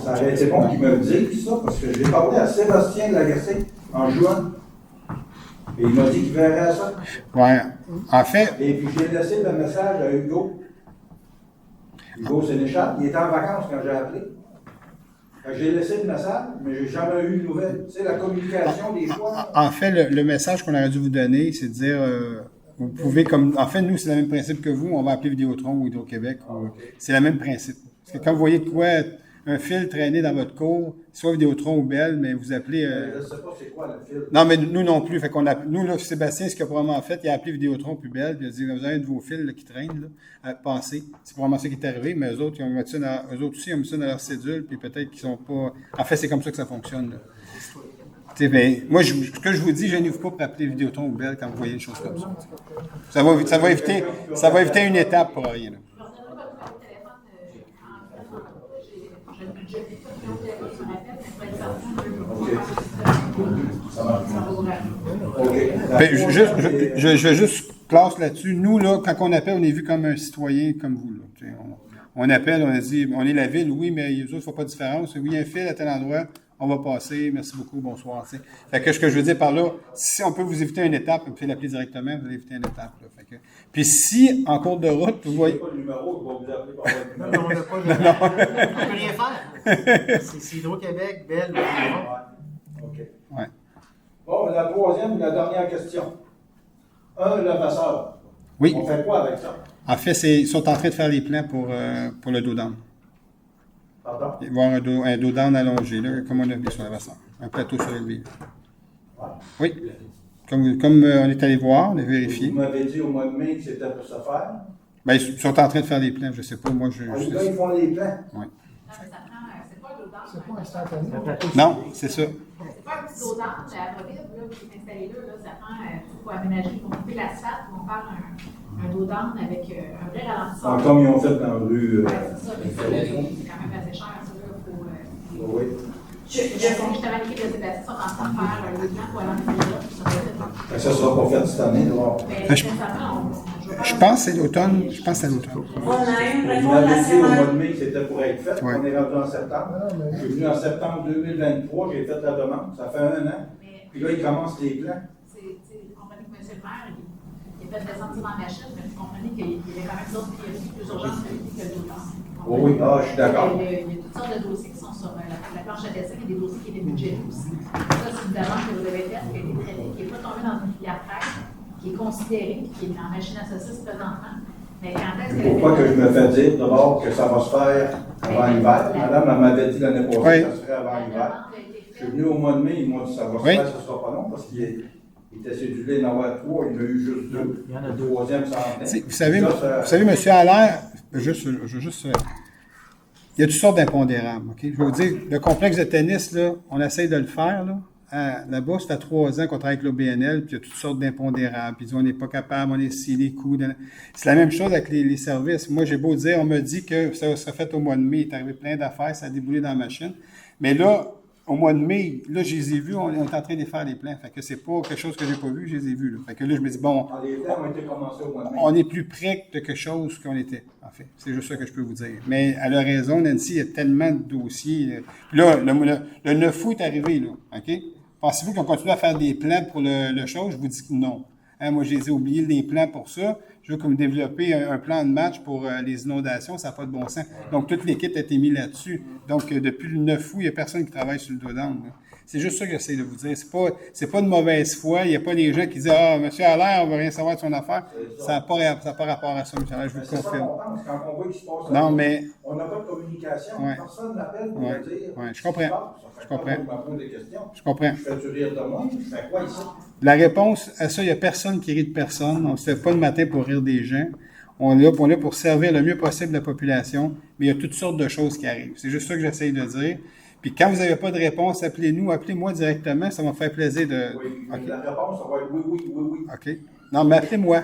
Ça aurait été bon qu'ils me le disent, ça, parce que j'ai parlé à Sébastien Lagacé en juin. Et il m'a dit qu'il verrait ça. Ouais. En fait, Et puis j'ai laissé le message à Hugo. Hugo Sénéchal, il était en vacances quand j'ai appelé. J'ai laissé le message, mais j'ai jamais eu de nouvelles. Tu sais, la communication, des fois. en fait, le message qu'on aurait dû vous donner, c'est de dire, vous pouvez comme, en fait, nous, c'est le même principe que vous, on va appeler Vidéotron ou Hydro-Québec. C'est le même principe. Parce que quand vous voyez de quoi, un fil traîner dans votre cour, soit Vidéotron ou Bell, mais vous appelez... Je ne sais pas c'est quoi le fil. Non, mais nous non plus. Fait qu'on a, nous, là, Sébastien, ce qu'il a probablement fait, il a appelé Vidéotron puis Bell, puis il a dit, vous avez un de vos fils là, qui traîne, là, passez. C'est probablement ça qui est arrivé, mais eux autres, ils ont mis ça eux autres aussi, ils ont mis ça dans leur cédule, puis peut-être qu'ils sont pas... En fait, c'est comme ça que ça fonctionne, là. Tu sais, ben, moi, ce que je vous dis, gênez-vous pas pour appeler Vidéotron ou Bell quand vous voyez une chose comme ça. Ça va éviter une étape pour rien, là. Je vais juste classe là-dessus. Nous, là, quand on appelle, on est vu comme un citoyen comme vous. Là. On appelle, on a dit, on est la ville, oui, mais les autres ne font pas de différence. Oui, il y a un fil à tel endroit, on va passer, merci beaucoup, bonsoir. T'sais. Fait que ce que je veux dire par là, si on peut vous éviter une étape, vous pouvez l'appeler directement, vous allez éviter une étape. Là. Fait que, puis si, en cours de route, vous voyez... pas le numéro, on va vous appeler par votre numéro. Non, on n'a pas le... On ne peut rien faire. C'est Hydro-Québec, Bell, ou OK. Ouais. Bon, la troisième, la dernière question. Un lavasseur. Oui. On fait quoi avec ça? En fait, ils sont en train de faire les plans pour le dos down. Pardon? Il va y avoir un dos down allongé, là, comme on a vu sur la vasseur. Un plateau surélevé. Ouais. Oui. Comme on est allé voir, on a vérifié. Vous m'avez dit au mois de mai que c'était pour se faire. Ben, ils sont en train de faire les plans, je ne sais pas. Moi, Là, ils font les plans. Oui. C'est pas un dos d'âne. C'est pas instantané. Non, c'est ça. C'est pas un petit dos d'âne amovible là, qui est installé là. Ça prend, il faut aménager, il faut couper l'asphalte, ils vont faire un dos d'âne avec un vrai ralentisseur. Comme ils ont fait dans la rue. Ouais, c'est ça, mais c'est quand même assez cher, ça. Là, Oui. Je sais justement l'équipe de Sébastien sont en train de faire le plan pour aller en Europe. Ça ne sera pas fait cette année, là. Je pense que c'est l'automne. Je pense que c'est l'automne. On avait dit au mois de mai que c'était pour être fait. Ouais. On est rendu en septembre. Je suis venu en septembre 2023, j'ai fait la demande. Ça fait 1 an. Puis là, ils commencent les plans. Vous comprenez que M. le maire, il a fait descendre ça dans la machine, mais vous comprenez qu'il y avait quand même d'autres priorités plus urgentes que le dos. Oui, je suis d'accord. Il y a toutes sortes de dossiers qui sont sur la planche de dessin, il y a des dossiers qui étaient budgétés aussi. Ça, c'est une demande que vous avez faite, qui a été traitée, qui n'est pas tombée dans une filière presse, qui est considérée, qui est en machine à saucisse présentement. Mais quand est-ce que... Pourquoi que je me fais dire d'abord que ça va se faire avant l'hiver? Madame, elle m'avait dit l'année passée que ça se ferait avant l'hiver. Je suis venu au mois de mai, ils m'ont dit que ça va se faire, ça ne sera pas long, parce qu'il était cédulé d'en avoir 3, il y en a eu juste 2. Il y en a 2. Le troisième, ça en est. Vous savez, M. Allaire, il y a toutes sortes d'impondérables. Okay? Je vais vous dire, le complexe de tennis, là, on essaye de le faire. Là-bas, ça fait 3 ans qu'on travaille avec l'OBNL, puis il y a toutes sortes d'impondérables. Puis ils disent, on n'est pas capable, on est si les coûts. C'est la même chose avec les services. Moi, j'ai beau dire, on me dit que ça serait fait au mois de mai, il est arrivé plein d'affaires, ça a déboulé dans la machine. Mais là, au mois de mai, là, je les ai vus, on est en train de faire les plans. Fait que c'est pas quelque chose que j'ai pas vu, je les ai vus. Là. Fait que là, je me dis, bon, les plans ont été commencés au mois de mai. On est plus près de quelque chose qu'on était, en fait. C'est juste ça que je peux vous dire. Mais elle a raison, Nancy, il y a tellement de dossiers. Là, le 9 août est arrivé, là, OK? Pensez-vous qu'on continue à faire des plans pour le show? Je vous dis que non. Hein, moi, j'ai oublié les plans pour ça. Je veux comme développer un plan de match pour les inondations, ça n'a pas de bon sens. Donc, toute l'équipe a été mise là-dessus. Donc, depuis le 9 août, il n'y a personne qui travaille sur le dos down. C'est juste ça que j'essaie de vous dire. C'est pas de mauvaise foi. Il n'y a pas des gens qui disent « Ah, M. Allaire, on ne veut rien savoir de son affaire. » Ça n'a pas rapport à ça, M. Allaire, je vous le confirme. Quand on voit qu'il se passe non, mais... On n'a pas de communication. Ouais. Personne n'appelle pour me dire. Oui, je comprends. Je comprends. Je comprends. Je fais du rire de moi. Je fais quoi ici? La réponse à ça, il n'y a personne qui rit de personne. On ne se lève pas le matin pour rire des gens. On est là pour servir le mieux possible la population, mais il y a toutes sortes de choses qui arrivent. C'est juste ça que j'essaye de dire. Puis quand vous n'avez pas de réponse, appelez-nous, appelez-moi directement, ça va me faire plaisir de... Oui, okay. La réponse, ça va être oui. OK. Non, mais appelez-moi.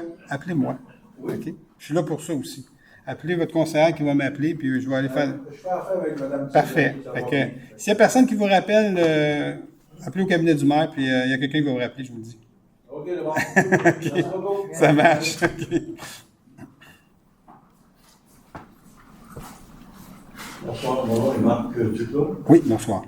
Oui. OK. Je suis là pour ça aussi. Appelez votre conseillère qui va m'appeler, puis je vais aller faire... Je fais affaire avec Mme Parfait. S'il n'y a personne qui vous rappelle, appelez au cabinet du maire, puis il y a quelqu'un qui va vous rappeler, je vous le dis. OK, c'est bon. Okay. Ça marche. OK. Bonsoir, mon nom est Marc Duclos. Oui, bonsoir.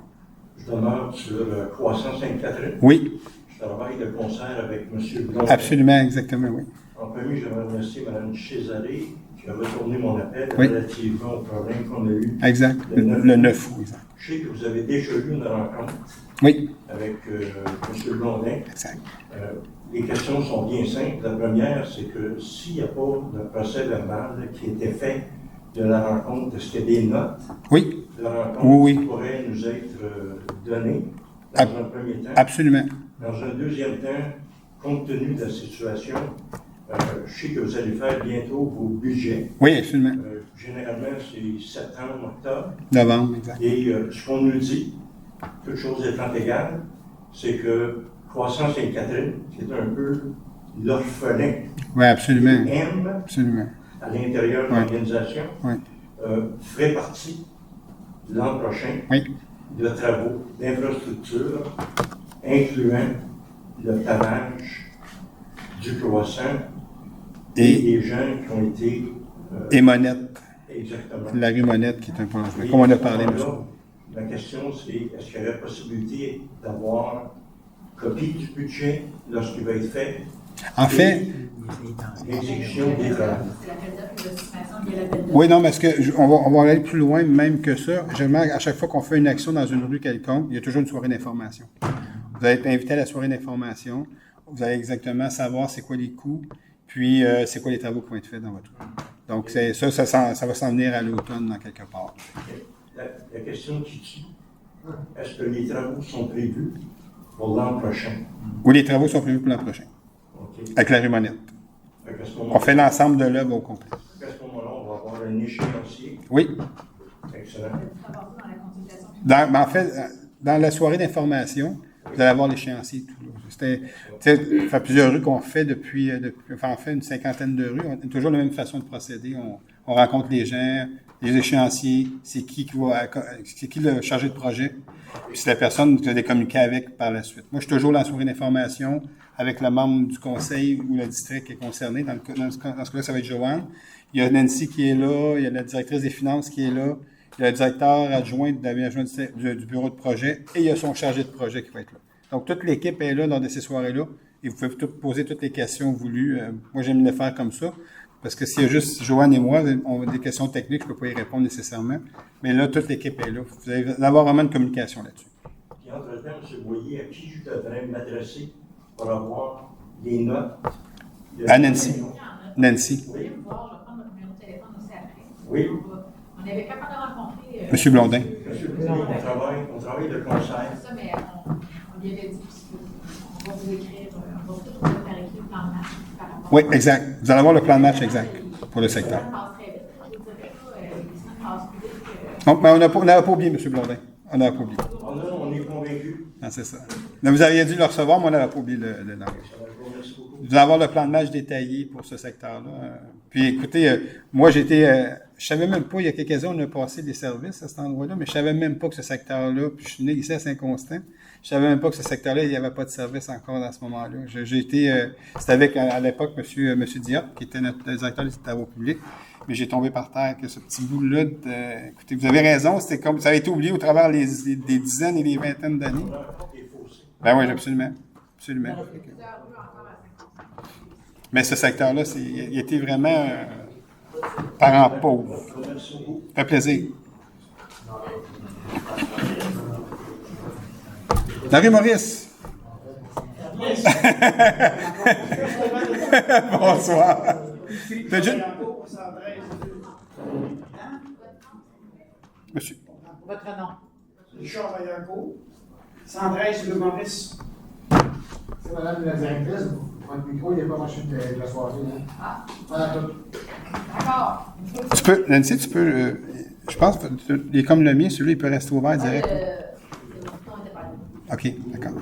Je demeure sur Croissant Sainte-Catherine. Oui. Je travaille de concert avec M. Blondin. Absolument, exactement, oui. En premier, j'aimerais remercier Mme Césaré qui a retourné mon appel Oui. relativement au problème qu'on a eu. Exact, le 9 août, exact. Je sais que vous avez déjà eu une rencontre Oui. avec M. Blondin. Exact. Les questions sont bien simples. La première, c'est que s'il n'y a pas de procès verbal qui était fait de la rencontre, est-ce qu'il y a des notes Oui. de la rencontre Oui, qui oui. pourraient nous être données dans un premier temps? Absolument. Dans un deuxième temps, compte tenu de la situation, je sais que vous allez faire bientôt vos budgets. Oui, absolument. Généralement, c'est septembre, octobre. Novembre, exact. Et ce qu'on nous dit, toute chose étant égale, c'est que Croissance Sainte-Catherine, qui est un peu l'orphelin, Oui, absolument. M Absolument. à l'intérieur de Oui. l'organisation, Oui. ferait partie l'an prochain Oui. de travaux d'infrastructure, incluant le pavage du croissant et des gens qui ont été... Et Monette. Exactement. La rue Monette, qui est un point. Comme on a parlé, monsieur. La question, c'est est-ce qu'il y aurait possibilité d'avoir copie du budget lorsqu'il va être fait? En fait, l'exécution des travaux. oui, non, parce que on va aller plus loin même que ça. Généralement, à chaque fois qu'on fait une action dans une rue quelconque, il y a toujours une soirée d'information. Vous allez être invité à la soirée d'information. Vous allez exactement savoir c'est quoi les coûts, puis c'est quoi les travaux qui vont être faits dans votre rue. Donc, ça va s'en venir à l'automne dans quelque part. La question qui tue, est-ce que les travaux sont prévus pour l'an prochain? Oui, les travaux sont prévus pour l'an prochain. Okay. Avec la rue Monette. On fait l'ensemble de l'œuvre au complet. À ce moment-là, on va avoir un échéancier. Oui. Excellent. En fait, dans la soirée d'information, vous allez avoir l'échéancier. Ça fait plusieurs rues qu'on fait depuis on fait une cinquantaine de rues. On a toujours la même façon de procéder. On rencontre les gens, les échéanciers, c'est qui le chargé de projet, puis c'est la personne qui va les communiquer avec par la suite. Moi, je suis toujours dans la soirée d'information avec le membre du conseil ou le district qui est concerné. Dans ce cas-là, ça va être Joanne. Il y a Nancy qui est là, il y a la directrice des finances qui est là, il y a le directeur adjoint d'aménagement du bureau de projet et il y a son chargé de projet qui va être là. Donc, toute l'équipe est là lors de ces soirées-là et vous pouvez poser toutes les questions voulues. Moi, j'aime le faire comme ça parce que s'il y a juste Joanne et moi, on a des questions techniques, je ne peux pas y répondre nécessairement. Mais là, toute l'équipe est là. Vous allez avoir vraiment une communication là-dessus. Puis, entre-temps, M. Boyer, à qui je devrais m'adresser pour avoir des notes? À Nancy. Nancy. Vous voulez me voir, je vais prendre votre numéro de téléphone aussi après. Oui. On avait capable de rencontrer... Monsieur Blondin. Monsieur Blondin, on travaille de concert. C'est ça, mais on lui avait dit qu'on va vous écrire, on va tout préparer le plan de match par rapport. Oui, exact. Vous allez avoir le plan de match exact pour le secteur. Ça passe très vite. Je vous dirais pas, les semaines passent plus vite que... Donc, mais on n'avait pas oublié, M. Blondin. On n'avait pas oublié. On est convaincus. Non, c'est ça. Là, vous aviez dû le recevoir, mais on n'avait pas oublié le langage. Vous allez avoir le plan de match détaillé pour ce secteur-là. Puis, écoutez, moi, je savais même pas, il y a quelques années, on a passé des services à cet endroit-là, mais je savais même pas que ce secteur-là, puis je suis né ici à Saint-Constant, je savais même pas que ce secteur-là, il n'y avait pas de service encore dans ce moment-là. C'était avec, à l'époque, M. Diop, qui était notre directeur des travaux publics, mais j'ai tombé par terre que ce petit bout-là, écoutez, vous avez raison, c'était comme, ça a été oublié au travers des dizaines et des vingtaines d'années. Ben oui, absolument. Absolument. Mais ce secteur-là, il était vraiment parent pauvre. Ça fait plaisir. La rue Maurice. Bonsoir. Monsieur. Votre nom. Richard Vaillancourt, 113 rue Maurice. C'est madame la directrice, votre micro, il n'est pas marché de la soirée. Ah. Voilà tout. D'accord. Tu peux, Nancy, je pense que il est comme le mien, celui-là, il peut rester ouvert direct. OK, d'accord.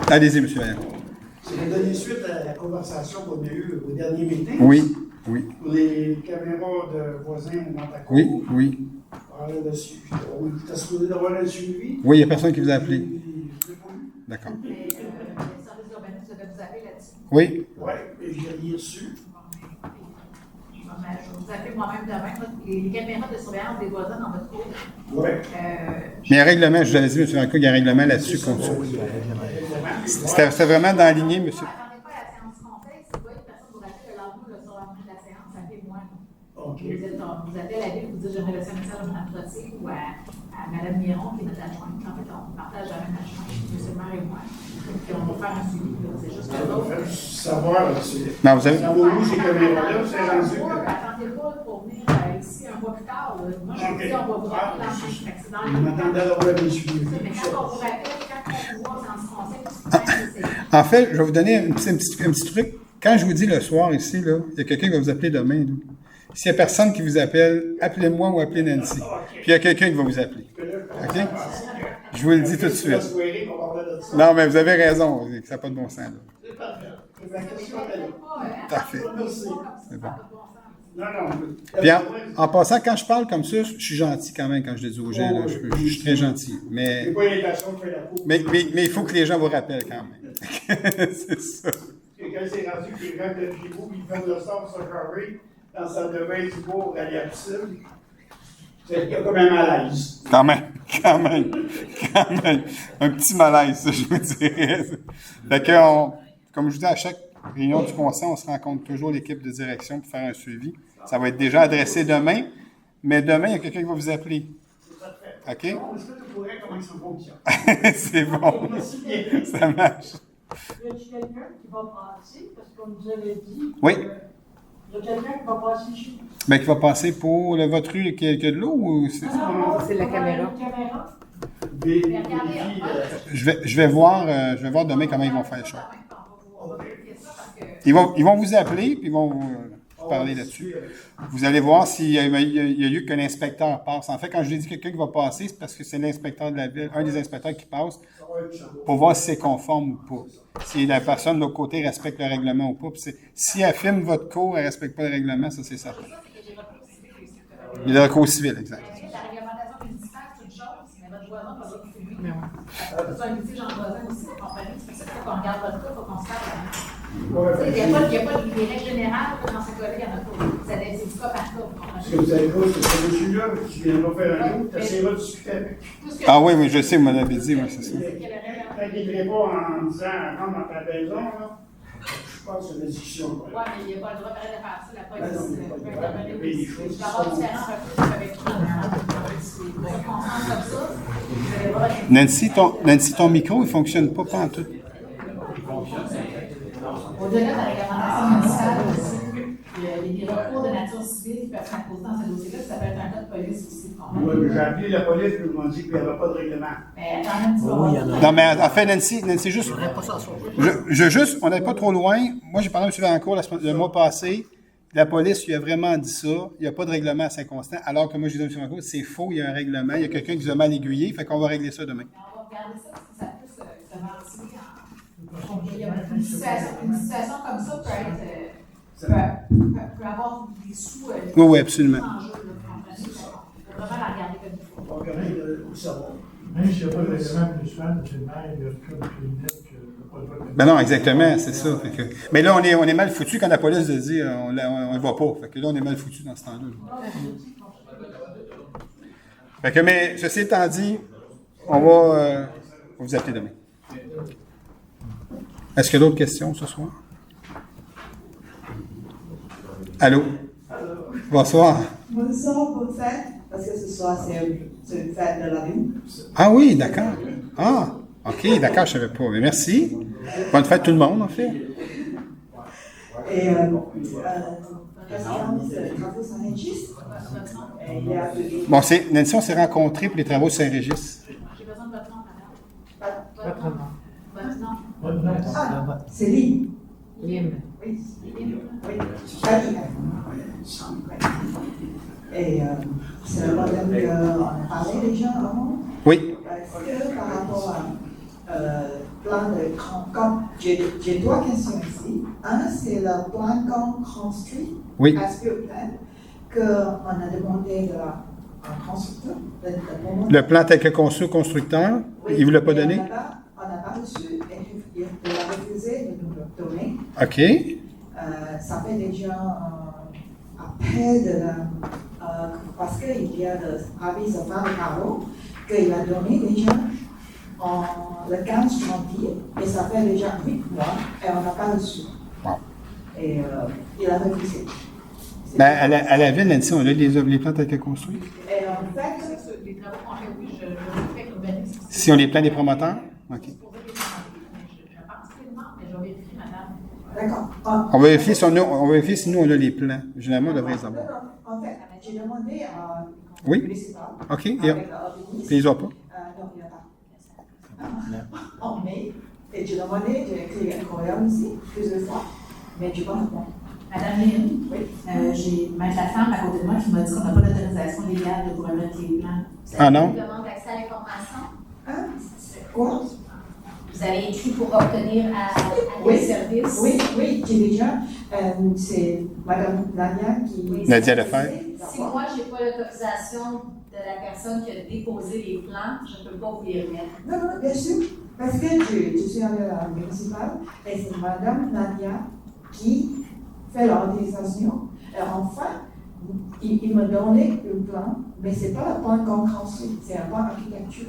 Allez-y, M. Vaillancourt. C'est donné suite à la conversation qu'on a eue au dernier meeting. Oui, oui. Pour les caméras de voisins dans ta cour. Oui, oui. Parlait dessus. On était supposé d'avoir un suivi. Oui, il n'y a personne qui vous a appelé. D'accord. Mais le service d'urbanisme devait vous appeler là-dessus. Oui. Oui, mais j'ai rien reçu. je vais vous appeler moi-même demain. Les caméras de surveillance des voisins dans votre cour. Oui. Mais il y a un règlement, je vous avais dit, M. Rancourt, il y a un règlement là-dessus qu'on suit. C'était vraiment dans la lignée, monsieur. Attendez pas à la séance conseil. Si vous voyez une personne vous rappelle le lendemain, le soir de la séance, appelez-moi. OK. Vous appelez la ville, vous dites j'aimerais laisser un message à Mme Trottier ou à Mme Miron, qui est notre adjointe. En fait, on partage la même adjointe, M. le maire et moi. Puis on va faire un suivi. C'est juste que l'autre. Savoir, c'est. Non, vous avez. Ça vaut où ces caméras-là, c'est rendu. Attendez pas pour venir ici un mois plus tard. Moi, je vous dis, on va vous rappeler dans le accident. Je m'attendais à avoir un suivi. Mais quand on vous rappelle, quand on vous voit dans ce conseil, En fait, je vais vous donner un petit truc. Quand je vous dis le soir ici, là, il y a quelqu'un qui va vous appeler demain. Là. S'il n'y a personne qui vous appelle, appelez-moi ou appelez Nancy. Puis il y a quelqu'un qui va vous appeler. OK? Je vous le dis tout de suite. Non, mais vous avez raison. Ça n'a pas de bon sens. Là. Parfait. C'est bon. Puis en passant, quand je parle comme ça, je suis gentil quand même quand je le dis aux gens. Là. Je suis très gentil. Mais il faut que les gens vous rappellent quand même. C'est ça. Quand c'est rendu que les gens de chez vous, ils font le sort sur carré, dans sa demeure du bourg, aller à la piscine, il y a comme un malaise. Quand même. Un petit malaise, ça, je vous dirais. Fait que, comme je vous dis, à chaque réunion du conseil, on se rencontre toujours l'équipe de direction pour faire un suivi. Ça va être déjà adressé demain, mais demain, il y a quelqu'un qui va vous appeler. OK? Est-ce que tu pourrais comment ça fonctionne? C'est bon. Ça marche. Y a-t-il quelqu'un qui va passer? Parce qu'on nous avait dit. Oui. Il y a quelqu'un qui va passer ici. Ben, qui va passer pour votre rue qui a de l'eau ou c'est. Non, c'est la caméra. Je vais voir demain comment ils vont faire les choses. Ils vont vous appeler puis ils vont vous parler là-dessus. Vous allez voir s'il y a eu qu'un inspecteur passe. En fait, quand je dis quelqu'un qui va passer, c'est parce que c'est l'inspecteur de la ville, un des inspecteurs qui passe pour voir si c'est conforme ou pas. Si la personne de l'autre côté respecte le règlement ou pas. Puis si elle filme votre cours, elle ne respecte pas le règlement, ça c'est certain. Il y a le recours civil, exact. La réglementation municipale, c'est une chose, mais votre voisin va pas filmer. C'est un litige en voisin aussi, vous comprenez? C'est pour ça qu'il faut qu'on regarde votre cas, il faut qu'on se fasse. Il n'y a pas de règles générales dans ce cas-là, il y en a pas. C'est du cas par cas, vous comprenez? Ce que vous avez fait, c'est ce monsieur-là, tu viendras faire un jour, tu essaieras de discuter avec. Ah oui, je sais, vous m'avez dit, oui, c'est ça. Quand il ne pas en disant rentre dans ta maison, là, je pense que c'est une discussion. Oui, mais il n'y a pas le droit de faire ça, la police peut intervenir. Il va y avoir différents recours avec des circonstances comme ça. Vous allez voir. Nancy, ton micro, il ne fonctionne pas tout. Au-delà de la réglementation municipale, il y a des recours de nature civile qui peuvent être posés dans ce dossier-là, ça peut être un cas de police aussi. Oui, mais j'ai appelé la police et ils m'ont dit qu'il n'y avait pas de règlement. Mais attends un petit peu. Non, mais en fait, Nancy, juste. On n'est pas trop loin. Moi, j'ai parlé à M. Vancourt le mois passé. La police lui a vraiment dit ça. Il n'y a pas de règlement à Saint-Constant. Alors que moi, j'ai dit à M. Vancourt, c'est faux, il y a un règlement. Il y a quelqu'un qui vous a mal aiguillé. Fait qu'on va régler ça demain. On va regarder ça, ça peut se ventiler. Il y a une situation comme ça peut avoir des sous. Oui, absolument. Il faut vraiment la regarder comme il faut. On va quand même savoir. Même s'il n'y a pas de règlement municipal, c'est le maire, il y a le code criminel que n'a pas le droit de. Ben non, exactement, c'est ça. Fait que, mais là, on est mal foutu quand la police dit on ne va pas. Fait que là, on est mal foutu dans ce temps-là. Fait que, mais ceci étant dit, on va vous appeler demain. Est-ce qu'il y a d'autres questions ce soir? Allô? Bonsoir. Bonsoir, bonne fête, parce que ce soir, c'est une fête de la rue. Ah oui, d'accord. Ah, OK, d'accord, je ne savais pas. Mais merci. Bonne fête tout le monde, en fait. Et résidence de travaux Saint-Régis. Bon, Nancy, on s'est rencontrés pour les travaux Saint-Régis. J'ai besoin de votre nom, madame. Votre nom. Ah, c'est Lim. Lim. Oui. Oui. Et c'est le problème qu'on a parlé déjà avant. Oui. Est-ce que par rapport à plan de comme j'ai trois questions ici. Un, c'est le plan comme Grand Street. Oui. Est-ce que qu'on a demandé un constructeur? Le plan tel que conçu au constructeur, oui, il ne vous l'a pas donné? On n'a pas reçu et il a refusé de nous le donner. OK. Ça fait déjà après parce qu'il y a l'avis de Father Carlo, qu'il a donné déjà le 15 janvier, et ça fait déjà 8 mois, et on n'a pas reçu. Wow. Et il a refusé. Ben, à la ville, elle dit on a les plans tels que construits. Et en fait, les travaux qu'on fait, oui, je fais l'urbanisme. Si on les plans des promoteurs? OK. Je pense que non, mais je vais vérifier, madame. d'accord. On va vérifier si nous, on a les plans. Généralement, on devrait les avoir. En fait, j'ai demandé à Oui? municipal. OK. Avec Puis ils n'ont pas. non, il n'y a pas. En mai, et j'ai demandé, j'ai écrit un courriel ici, plusieurs fois, mais je n'ai pas répondu. Madame Léon, Oui. j'ai Maître Lafemme à côté de moi qui m'a dit qu'on n'a pas d'autorisation légale de remettre les plans. Ah non? Une demande d'accès à l'information. Hein? Quoi? Vous avez écrit pour obtenir à Oui. des services. Oui, j'ai déjà, c'est Madame Nadia qui... Oui. Nadia Lefebvre. Si moi, je n'ai pas l'autorisation de la personne qui a déposé les plans, je ne peux pas vous les remettre. Non, non, bien sûr, parce que je suis allée à la municipale et c'est Madame Nadia qui fait l'organisation. Et enfin, il me donnait le plan, mais ce n'est pas le plan qu'on construit, c'est un plan architecture.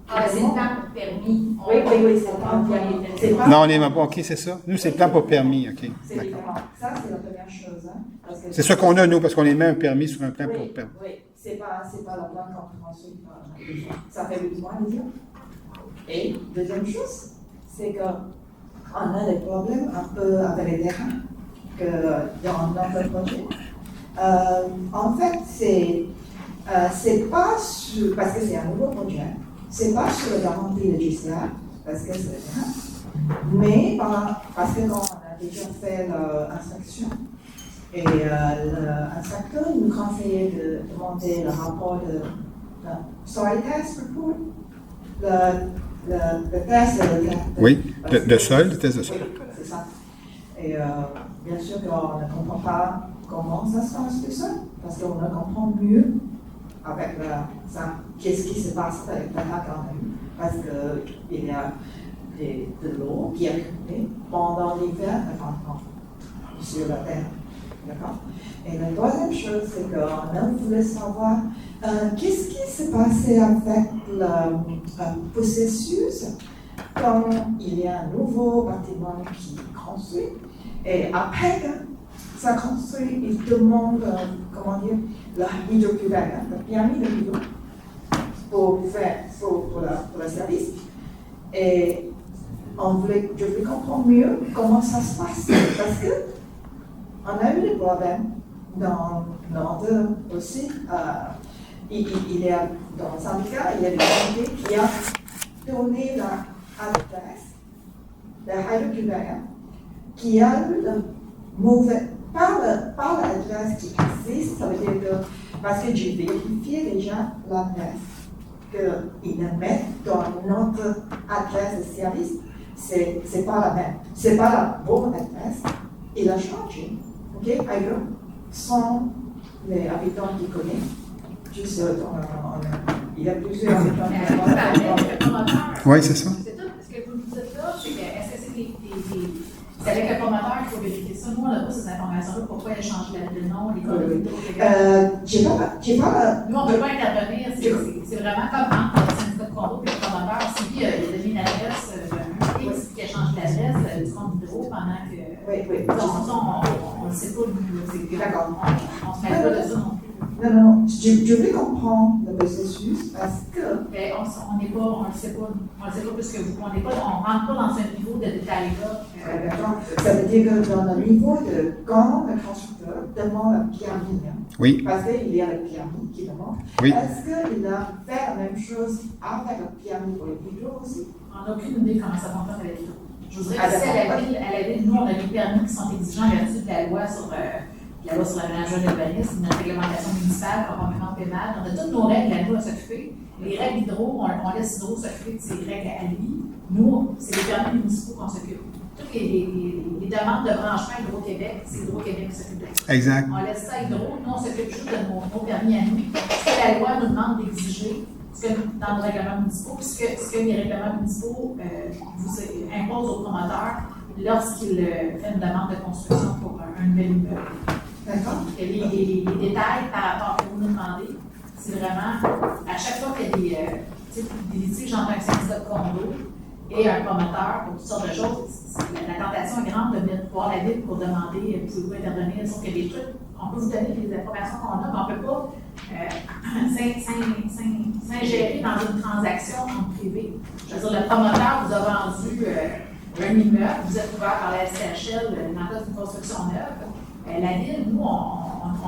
Ah, c'est le plan pour permis. Oui, c'est le plan permis. C'est pas- Non, on n'est même pas. OK, c'est ça. Nous, c'est le plan pour permis. OK. C'est D'accord. différent. Ça, c'est la première chose. Hein, parce que- C'est ça qu'on a, nous, parce qu'on émet un permis sur un plan pour Oui, permis. oui, c'est pas le plan qu'on construit. Ça fait 8 mois déjà. Et deuxième chose, c'est qu'on a des problèmes un peu avec les terrains dans notre projet. En fait, c'est pas sur, parce que c'est un nouveau projet, c'est pas sur la garantie de GCA, parce que c'est le terrain, mais parce que quand on a déjà fait l'inspection, et l'inspecteur nous conseillait de demander le rapport de soil test report, le test de Oui, de sol, de test de sol. oui, c'est ça. Et bien sûr qu'on ne comprend pas comment ça se passe tout ça, parce qu'on ne comprend mieux avec ça, qu'est-ce qui se passe avec la lac qu'on a eu, parce qu'il y a de l'eau qui est accumulée pendant l'hiver sur la terre. D'accord? Et la deuxième chose, c'est qu'on voulait savoir qu'est-ce qui s'est passé avec le processus quand il y a un nouveau bâtiment qui est construit. Et après ça construit, il demande, comment dire, le hydrocuvert, le permis de hydro pour le service. Et je voulais comprendre mieux comment ça se passe. Parce que on a eu des problèmes dans l'ordre aussi. Il y a, dans le syndicat, il y a des comités qui ont donné l'adresse, le hydrocuvert, qui a eu le mauvais, pas l'adresse qui existe, ça veut dire que, parce que j'ai vérifié déjà l'adresse qu'ils mettent dans notre adresse de service, c'est pas la même, c'est pas la bonne adresse, il a changé. OK, ailleurs, sans les habitants qui connaissent, juste il y a plusieurs habitants qui connaissent. Oui, c'est ça. C'est tout. Ce que vous nous dites là, c'est que est-ce que c'est avec le promoteur qu'il faut vérifier ça? Nous, on n'a pas ces informations-là. Pourquoi il a changé le nom, les codes j'ai pas. Nous, on ne peut pas intervenir. C'est vraiment comme entre le syndicat de condo et le promoteur. Si lui, il a donné une adresse d'un X qui a changé l'adresse du compte d'hydro pendant que. Oui. On ne sait pas, nous. D'accord. On ne se met pas de ça non plus. Non. Je veux comprendre le processus parce que. Mais on n'est pas, on ne sait pas plus que vous. On ne rentre pas dans ce niveau de détail-là. D'accord. Ça veut dire que dans le niveau de quand le constructeur demande un permis, Oui. parce qu'il y a le permis qui demande, Oui. est-ce qu'il a fait la même chose avec le permis pour les hydro aussi? On n'a aucune idée comment ça fonctionne avec l'hydro. Je vous dirais que si à la ville, nous, on a des permis qui sont exigeants vertu de la loi sur l'aménagement de l'urbanisme, notre réglementation municipale, conformément au PEMAD. On a toutes nos règles à nous à s'occuper. Les règles hydro, on laisse Hydro s'occuper de ses règles à lui. Nous, c'est les permis municipaux qu'on s'occupe. Toutes les demandes de branchement Hydro-Québec, c'est Hydro-Québec qui s'occupe de ça. Exact. On laisse ça à Hydro, nous, on s'occupe juste de nos permis à nous. Ce que la loi nous demande d'exiger, dans nos règlements municipaux, ce que les règlements municipaux vous imposent aux promoteurs lorsqu'ils fait une demande de construction pour un nouvel immeuble. D'accord. Les détails par rapport à ce que vous nous demandez, c'est vraiment, à chaque fois qu'il y a des litiges entre un syndicat de condo et un promoteur pour toutes sortes de choses, la tentation est grande de venir voir la ville pour demander pouvez-vous intervenir, sauf que les trucs, on peut vous donner les informations qu'on a, mais on ne peut pas s'ingérer dans une transaction en privé. Je veux dire, le promoteur vous a vendu un immeuble, vous êtes ouvert par la SCHL dans le cas d'une construction neuve. La ville, nous, on a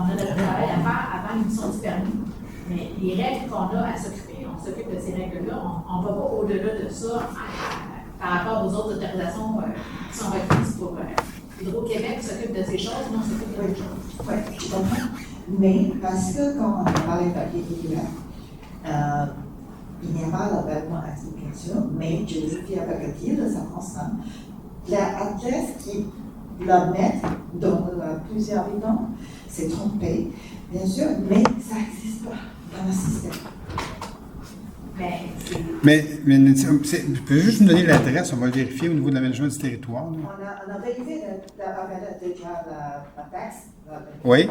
notre travail à faire avant l'émission du permis, mais les règles qu'on a à s'occuper, on s'occupe de ces règles-là, on ne va pas au-delà de ça par rapport aux autres autorisations qui sont requises pour Hydro-Québec s'occupe de ces choses, nous on s'occupe de d'autres choses. Oui, je comprends. Mais parce que quand on parle de papier titulaire, il n'y a pas d'abonnement à explication, mais je vérifie avec la ville de sa constant. L'adresse qui la mettre dans plusieurs habitants, c'est trompé, bien sûr, mais ça n'existe pas dans le système. Mais je peux juste nous donner l'adresse, on va le vérifier au niveau de l'aménagement du territoire. On a vérifié déjà la taxe. Oui,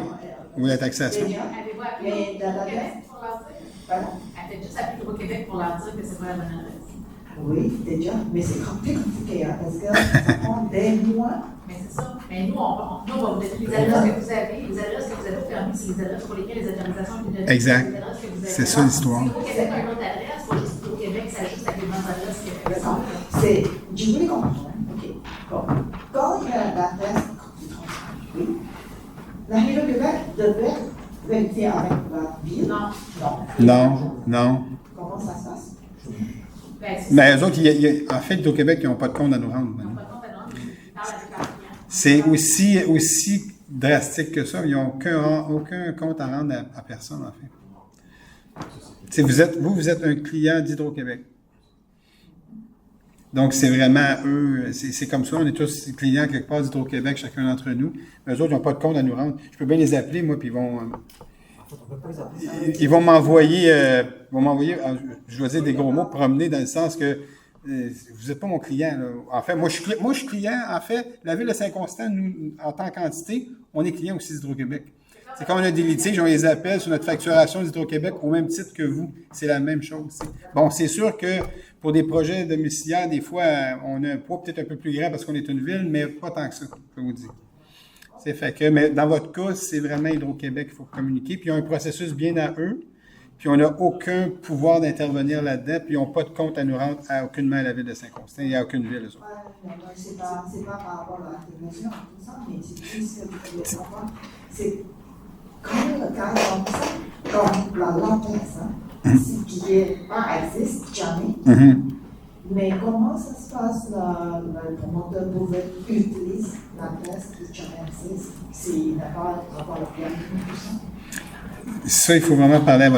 ou la taxation. Avez-vous appelé Hydro-Québec pour leur dire? Pardon? Elle fait juste appeler Hydro-Québec pour leur dire que c'est pas la bonne adresse. Oui, déjà, mais c'est plus compliqué, hein, parce que ça prend des mois. Mais c'est ça. Mais nous, on va vous donner les adresses que vous avez. Les adresses que vous avez au permis, c'est les adresses pour lesquelles les autorisations ont été données. Exact. C'est ça l'histoire. Si Hydro-Québec a une autre adresse, il faut juste Hydro-Québec s'ajuste avec les mêmes adresses que D'accord. C'est, je voulais comprendre, hein. OK. Bon. Quand il y a l'adresse du transfert, oui, la Hydro-Québec devait vérifier avec la ville. Non. Comment ça se passe? Mais eux autres, en fait, Hydro-Québec, ils n'ont pas de compte à nous rendre. C'est aussi drastique que ça. Ils n'ont aucun compte à rendre à personne, en fait. Vous êtes un client d'Hydro-Québec. Donc, c'est vraiment eux, c'est comme ça. On est tous clients quelque part d'Hydro-Québec, chacun d'entre nous. Mais eux autres, ils n'ont pas de compte à nous rendre. Je peux bien les appeler, moi, puis ils vont m'envoyer, je vais dire des gros mots, promener dans le sens que vous n'êtes pas mon client. Là. En fait, moi, je suis client. En fait, la ville de Saint-Constant, nous, en tant qu'entité, on est client aussi d'Hydro-Québec. C'est quand on a des litiges, on les appelle sur notre facturation d'Hydro-Québec au même titre que vous. C'est la même chose. Bon, c'est sûr que pour des projets domiciliaires, des fois, on a un poids peut-être un peu plus grand parce qu'on est une ville, mais pas tant que ça, je vous dis. C'est fait que, mais dans votre cas, c'est vraiment Hydro-Québec qu'il faut communiquer. Puis, il y a un processus bien à eux. Puis, on n'a aucun pouvoir d'intervenir là-dedans. Puis, ils n'ont pas de compte à nous rendre à aucunement à la ville de Saint-Constant. Il n'y a aucune ville, eux autres. C'est pas par rapport à l'intégration, tout ça, mais c'est plus que vous devez savoir. C'est quand le cas comme ça, comme la lentesse, ce qui n'est pas existe jamais. Mais comment ça se passe, le promoteur pouvait utiliser l'adresse qui jamais existe s'il n'a pas le permis, tout ça? Ça, il faut vraiment parler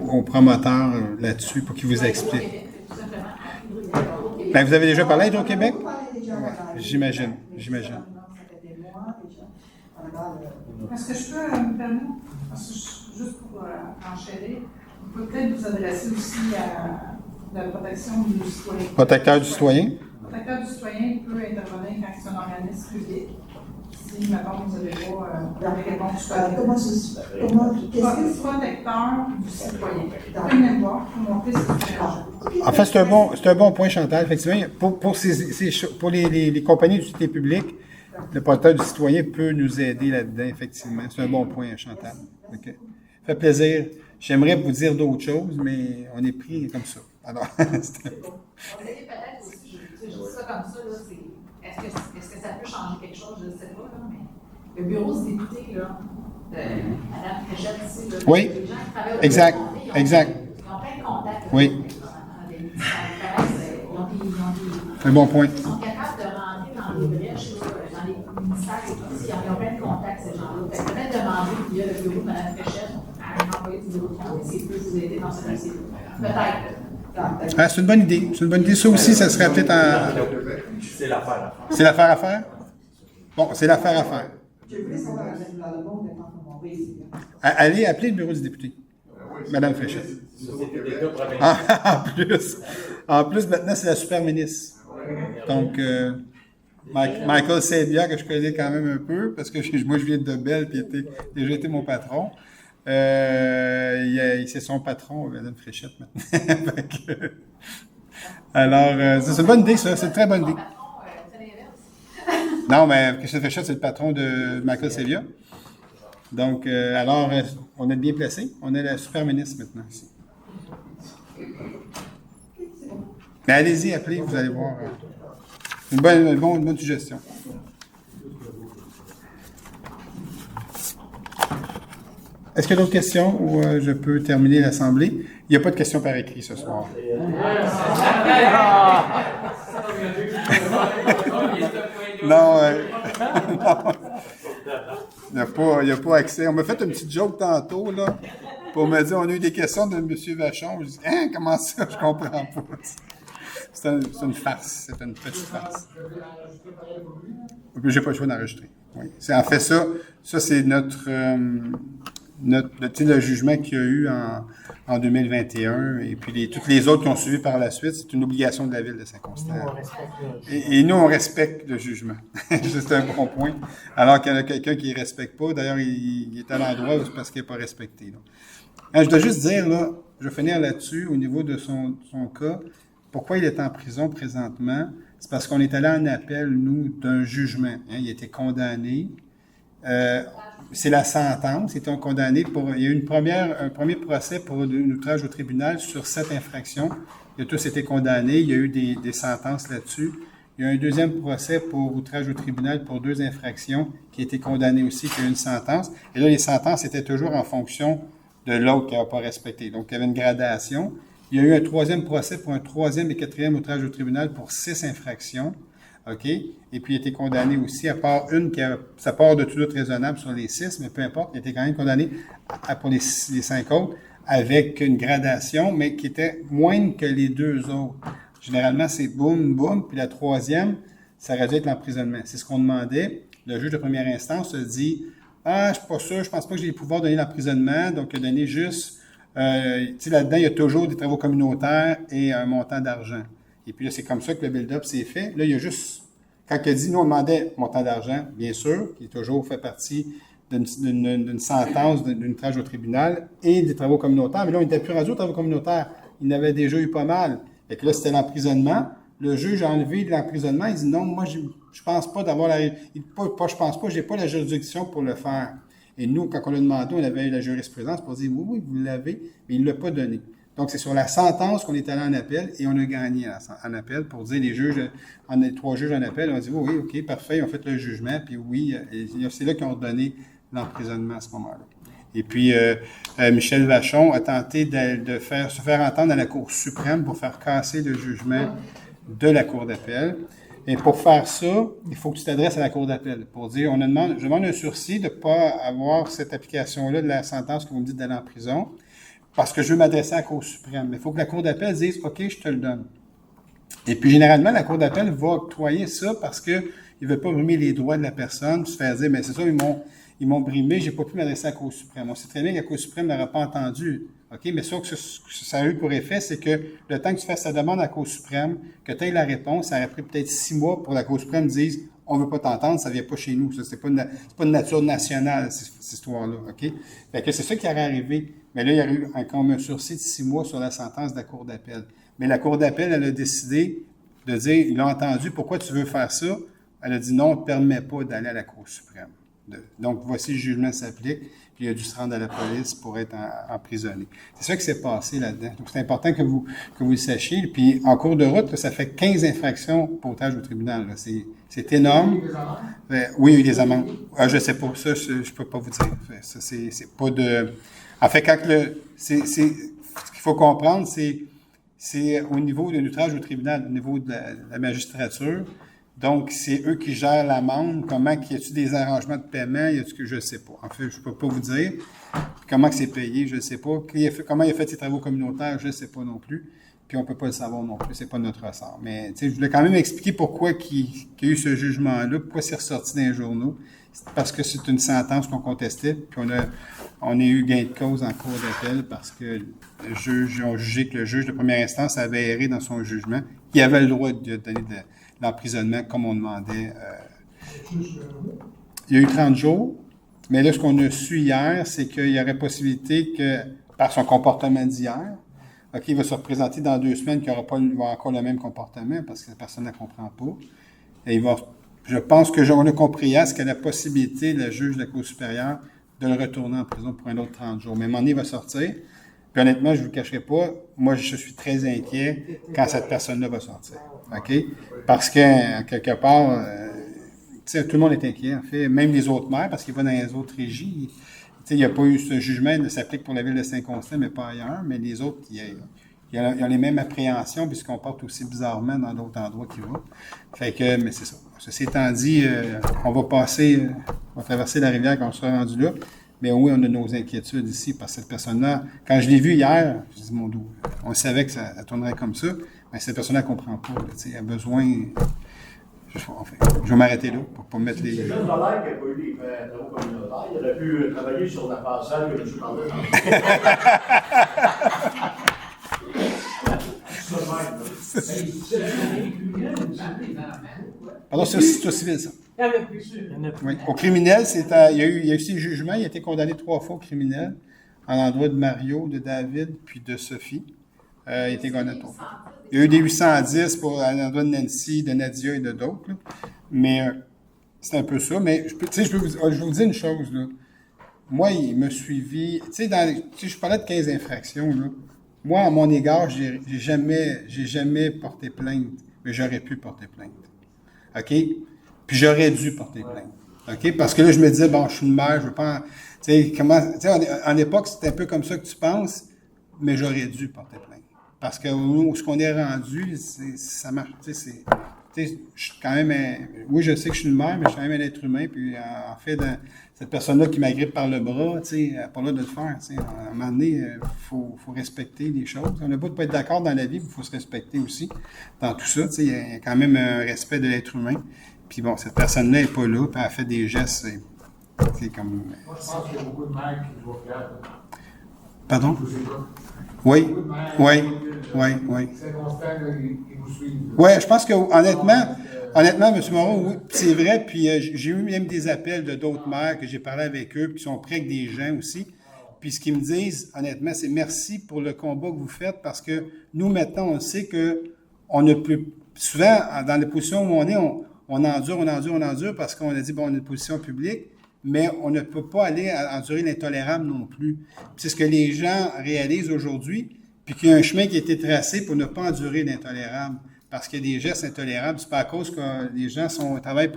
aux promoteurs là-dessus pour qu'ils vous expliquent. Ben, vous avez déjà parlé à Hydro-Québec? Ouais, j'imagine. Est-ce que je peux me permettre, juste pour enchérir, vous pouvez peut-être vous adresser aussi à la protection du citoyen. Protecteur du citoyen? Le protecteur du citoyen peut intervenir quand c'est un organisme public. Si, maintenant, vous n'avez pas la réponse. Qu'est-ce que protecteur du citoyen? Vous pouvez venir voir pour montrer ce que En fait, c'est un bon point, Chantal. Effectivement, pour les compagnies d'utilité publique, le protecteur du citoyen peut nous aider là-dedans, effectivement. C'est un bon point, Chantal. Okay. Ça fait plaisir. J'aimerais vous dire d'autres choses, mais on est pris comme ça. Alors, peut-être aussi, je dis ça comme ça, est-ce que ça peut changer quelque chose? Je ne sais pas, là, mais le bureau du député, là, de Mme Fréchette ici, là, oui, les gens qui travaillent au exact. Ils ont plein de contacts. Oui. Un bon point. Ils sont capables de rentrer dans les brèches, dans les ministères et tout. Ils ont plein de contacts, ces gens-là. Peut-être demander via le bureau de Mme Fréchette à un employé du bureau de compte s'il peut vous aider dans ce dossier. Peut-être. C'est une bonne idée. C'est une bonne idée. Ça aussi, ça serait peut-être C'est l'affaire à faire. C'est l'affaire à faire? Bon, c'est l'affaire à faire. Je voulais savoir le bon département. Allez appeler le bureau du député. Madame Fréchette. En plus, maintenant, c'est la super ministre. Donc, Michael Sabia, que je connais quand même un peu, parce que moi, je viens de Belle, puis il a déjà été mon patron. C'est son patron, Madame Fréchette, maintenant. Alors, c'est une bonne idée, ça. C'est une très bonne idée. Non, mais Christian Fréchette, c'est le patron de Michael Sabia. Donc, alors, on est bien placé. On est la super ministre maintenant ici. Mais allez-y, appelez, vous allez voir. Une bonne suggestion. Est-ce qu'il y a d'autres questions ou je peux terminer l'Assemblée? Il n'y a pas de questions par écrit ce soir. Non, il n'y a pas accès. On m'a fait une petite joke tantôt, là, pour me dire, on a eu des questions de M. Vachon. Je dis, hein, comment ça? Je comprends pas. C'est une farce. C'est une petite farce. J'ai pas le choix d'enregistrer. Oui. C'est en fait ça c'est le jugement qu'il y a eu en 2021 et puis toutes les autres qui ont suivi par la suite, c'est une obligation de la Ville de Saint-Constant. Et nous, on respecte le jugement. C'est un bon point. Alors qu'il y en a quelqu'un qui ne respecte pas, d'ailleurs, il est à l'endroit parce qu'il n'est pas respecté. Je dois juste dire, là, je vais finir là-dessus, au niveau de son cas, pourquoi il est en prison présentement? C'est parce qu'on est allé en appel, nous, d'un jugement. Il a été condamné. C'est la sentence. Il était condamné il y a eu un premier procès pour un outrage au tribunal sur 7 infractions. Ils ont tous été condamnés. Il y a eu des sentences là-dessus. Il y a un deuxième procès pour outrage au tribunal pour 2 infractions qui a été condamné aussi, qui a eu une sentence. Et là, les sentences étaient toujours en fonction de l'autre qui n'avait pas respecté. Donc, il y avait une gradation. Il y a eu un 3e procès pour un 3e et 4e outrage au tribunal pour 6 infractions. OK? Et puis, il a été condamné aussi, à part une ça part de tout doute raisonnable sur les 6, mais peu importe, il a été quand même condamné pour les 5 autres avec une gradation, mais qui était moindre que les 2 autres. Généralement, c'est boum, boum, puis la 3e, ça aurait dû être l'emprisonnement. C'est ce qu'on demandait. Le juge de première instance a dit « Ah, je suis pas sûr, je pense pas que j'ai les pouvoirs de donner l'emprisonnement. » Donc, il a donné juste... tu sais, là-dedans, il y a toujours des travaux communautaires et un montant d'argent. Et puis là, c'est comme ça que le build-up s'est fait. Là, il y a juste... Quand il a dit, nous, on demandait montant d'argent, bien sûr, qui est toujours fait partie d'une sentence, d'un outrage au tribunal, et des travaux communautaires. Mais là, on n'était plus rendu aux travaux communautaires. Il en avait déjà eu pas mal. Et que là, c'était l'emprisonnement. Le juge a enlevé de l'emprisonnement. Il dit, non, moi, je pense pas d'avoir j'ai pas la juridiction pour le faire. Et nous, quand on l'a demandé, on avait eu la jurisprudence pour dire, oui, vous l'avez, mais il ne l'a pas donné. Donc, c'est sur la sentence qu'on est allé en appel et on a gagné en appel pour dire les juges, on a 3 juges en appel, on a dit oui, OK, parfait, ils ont fait le jugement, puis oui, c'est là qu'ils ont donné l'emprisonnement à ce moment-là. Et puis, Michel Vachon a tenté de se faire entendre à la Cour suprême pour faire casser le jugement de la Cour d'appel. Et pour faire ça, il faut que tu t'adresses à la Cour d'appel pour dire, je demande un sursis de ne pas avoir cette application-là de la sentence que vous me dites d'aller en prison, parce que je veux m'adresser à la Cour suprême. Mais il faut que la Cour d'appel dise « OK, je te le donne ». Et puis, généralement, la Cour d'appel va octroyer ça parce qu'ils ne veulent pas brimer les droits de la personne, se faire dire « Mais c'est ça, ils m'ont brimé, j'ai pas pu m'adresser à la Cour suprême ». On sait très bien que la Cour suprême n'aura pas entendu. OK, mais ça, ça a eu pour effet, c'est que le temps que tu fasses ta demande à la Cour suprême, que tu aies la réponse, ça aurait pris peut-être 6 mois pour que la Cour suprême dise « On ne veut pas t'entendre, ça ne vient pas chez nous. » Ça, c'est pas de nature nationale, cette histoire-là. OK? Fait que c'est ça qui aurait arrivé. Mais là, il y a eu un sursis de 6 mois sur la sentence de la Cour d'appel. Mais la Cour d'appel, elle a décidé de dire, ils l'ont entendu, pourquoi tu veux faire ça? Elle a dit non, on ne te permet pas d'aller à la Cour suprême. Donc, voici le jugement s'applique, puis il a dû se rendre à la police pour être emprisonné. C'est ça qui s'est passé là-dedans. Donc, c'est important que vous le sachiez. Puis, en cours de route, là, ça fait 15 infractions pour outrage au tribunal. Là. C'est énorme. Oui, il y a eu des amendes. Je ne sais pas. Ça, je ne peux pas vous dire. Ça, c'est pas de... En fait, ce qu'il faut comprendre, c'est au niveau de l'outrage au tribunal, au niveau de la magistrature. Donc, c'est eux qui gèrent l'amende. Comment, y a-t-il des arrangements de paiement? Y a-t-il que je ne sais pas. En fait, je ne peux pas vous dire. Comment c'est payé, je ne sais pas. Comment il a fait ses travaux communautaires, je ne sais pas non plus. Puis on ne peut pas le savoir non plus. C'est pas notre ressort. Mais, tu sais, je voulais quand même expliquer pourquoi il y a eu ce jugement-là, pourquoi c'est ressorti dans les journaux. C'est parce que c'est une sentence qu'on contestait, puis on a eu gain de cause en cour d'appel parce que le juge a jugé que le juge de première instance avait erré dans son jugement. Il avait le droit de donner l'emprisonnement comme on demandait. Il y a eu 30 jours, mais là, ce qu'on a su hier, c'est qu'il y aurait possibilité que, par son comportement d'hier, OK, il va se représenter dans 2 semaines qu'il n'aura pas encore le même comportement parce que la personne ne comprend pas. Et je pense que on a compris hier, c'est qu'il y a la possibilité, le juge de la Cour supérieure, de le retourner en prison pour un autre 30 jours. Mais à un moment donné, il va sortir. Puis honnêtement, je ne vous le cacherai pas, moi, je suis très inquiet quand cette personne-là va sortir. OK? Parce que, quelque part, tout le monde est inquiet, en fait. Même les autres maires, parce qu'il va dans les autres régies. Il n'y a pas eu ce jugement, il s'applique pour la ville de Saint-Constant, mais pas ailleurs. Mais les autres, ils ont les mêmes appréhensions, puisqu'on porte aussi bizarrement dans d'autres endroits qui vont. Fait que, mais c'est ça. Ceci étant dit, on va traverser la rivière quand on sera rendu là. Mais oui, on a nos inquiétudes ici, parce que cette personne-là, quand je l'ai vue hier, je dis, mon Dieu, on savait que ça tournerait comme ça, mais cette personne-là ne comprend pas. Elle a besoin. Je vais m'arrêter là pour pas mettre les. C'est juste dommage qu'il n'y ait pas eu des travaux communautaires. Il aurait pu travailler sur la passage que M. parlait Pardon, c'est au civil, ça. Oui. Au criminel, il y a eu 6 jugements. Il a été condamné 3 fois au criminel, en l'endroit de Mario, de David, puis de Sophie. Il a été condamné 3 fois. Il y a eu des 810 pour l'endroit de Nancy, de Nadia et de d'autres. Mais c'est un peu ça. Mais je vais vous dire une chose. Là. Moi, il m'a suivi. Je parlais de 15 infractions. Là. Moi, à mon égard, j'ai jamais porté plainte, mais j'aurais pu porter plainte. OK? Puis j'aurais dû porter plainte. OK? Parce que là, je me disais, bon, je suis une mère, je veux pas. En époque, c'était un peu comme ça que tu penses, mais j'aurais dû porter plainte. Parce que ce qu'on est rendu, ça marche. Je suis quand même oui, je sais que je suis une mère, mais je suis quand même un être humain. Puis en fait, cette personne-là qui m'agrippe par le bras, elle n'a pas l'air de le faire. À un moment donné, il faut respecter les choses. On n'a pas de pas être d'accord dans la vie, mais il faut se respecter aussi dans tout ça. Il y a quand même un respect de l'être humain. Puis bon, cette personne-là n'est pas là, puis elle a fait des gestes. C'est comme. Moi, je pense qu'il y a beaucoup de mères qui doivent faire. Pardon? Oui. C'est constant qu'ils vous suivent. Oui, je pense que honnêtement, M. Moreau, oui, c'est vrai. Puis j'ai eu même des appels de d'autres maires que j'ai parlé avec eux, puis qui sont près avec des gens aussi. Puis ce qu'ils me disent, honnêtement, c'est merci pour le combat que vous faites, parce que nous, maintenant, on sait qu'on ne peut. Souvent, dans les positions où on est, on endure, parce qu'on a dit, bon, on a une position publique. Mais on ne peut pas aller endurer l'intolérable non plus. Puis c'est ce que les gens réalisent aujourd'hui, puis qu'il y a un chemin qui a été tracé pour ne pas endurer l'intolérable. Parce qu'il y a des gestes intolérables, c'est pas à cause que les gens travaillent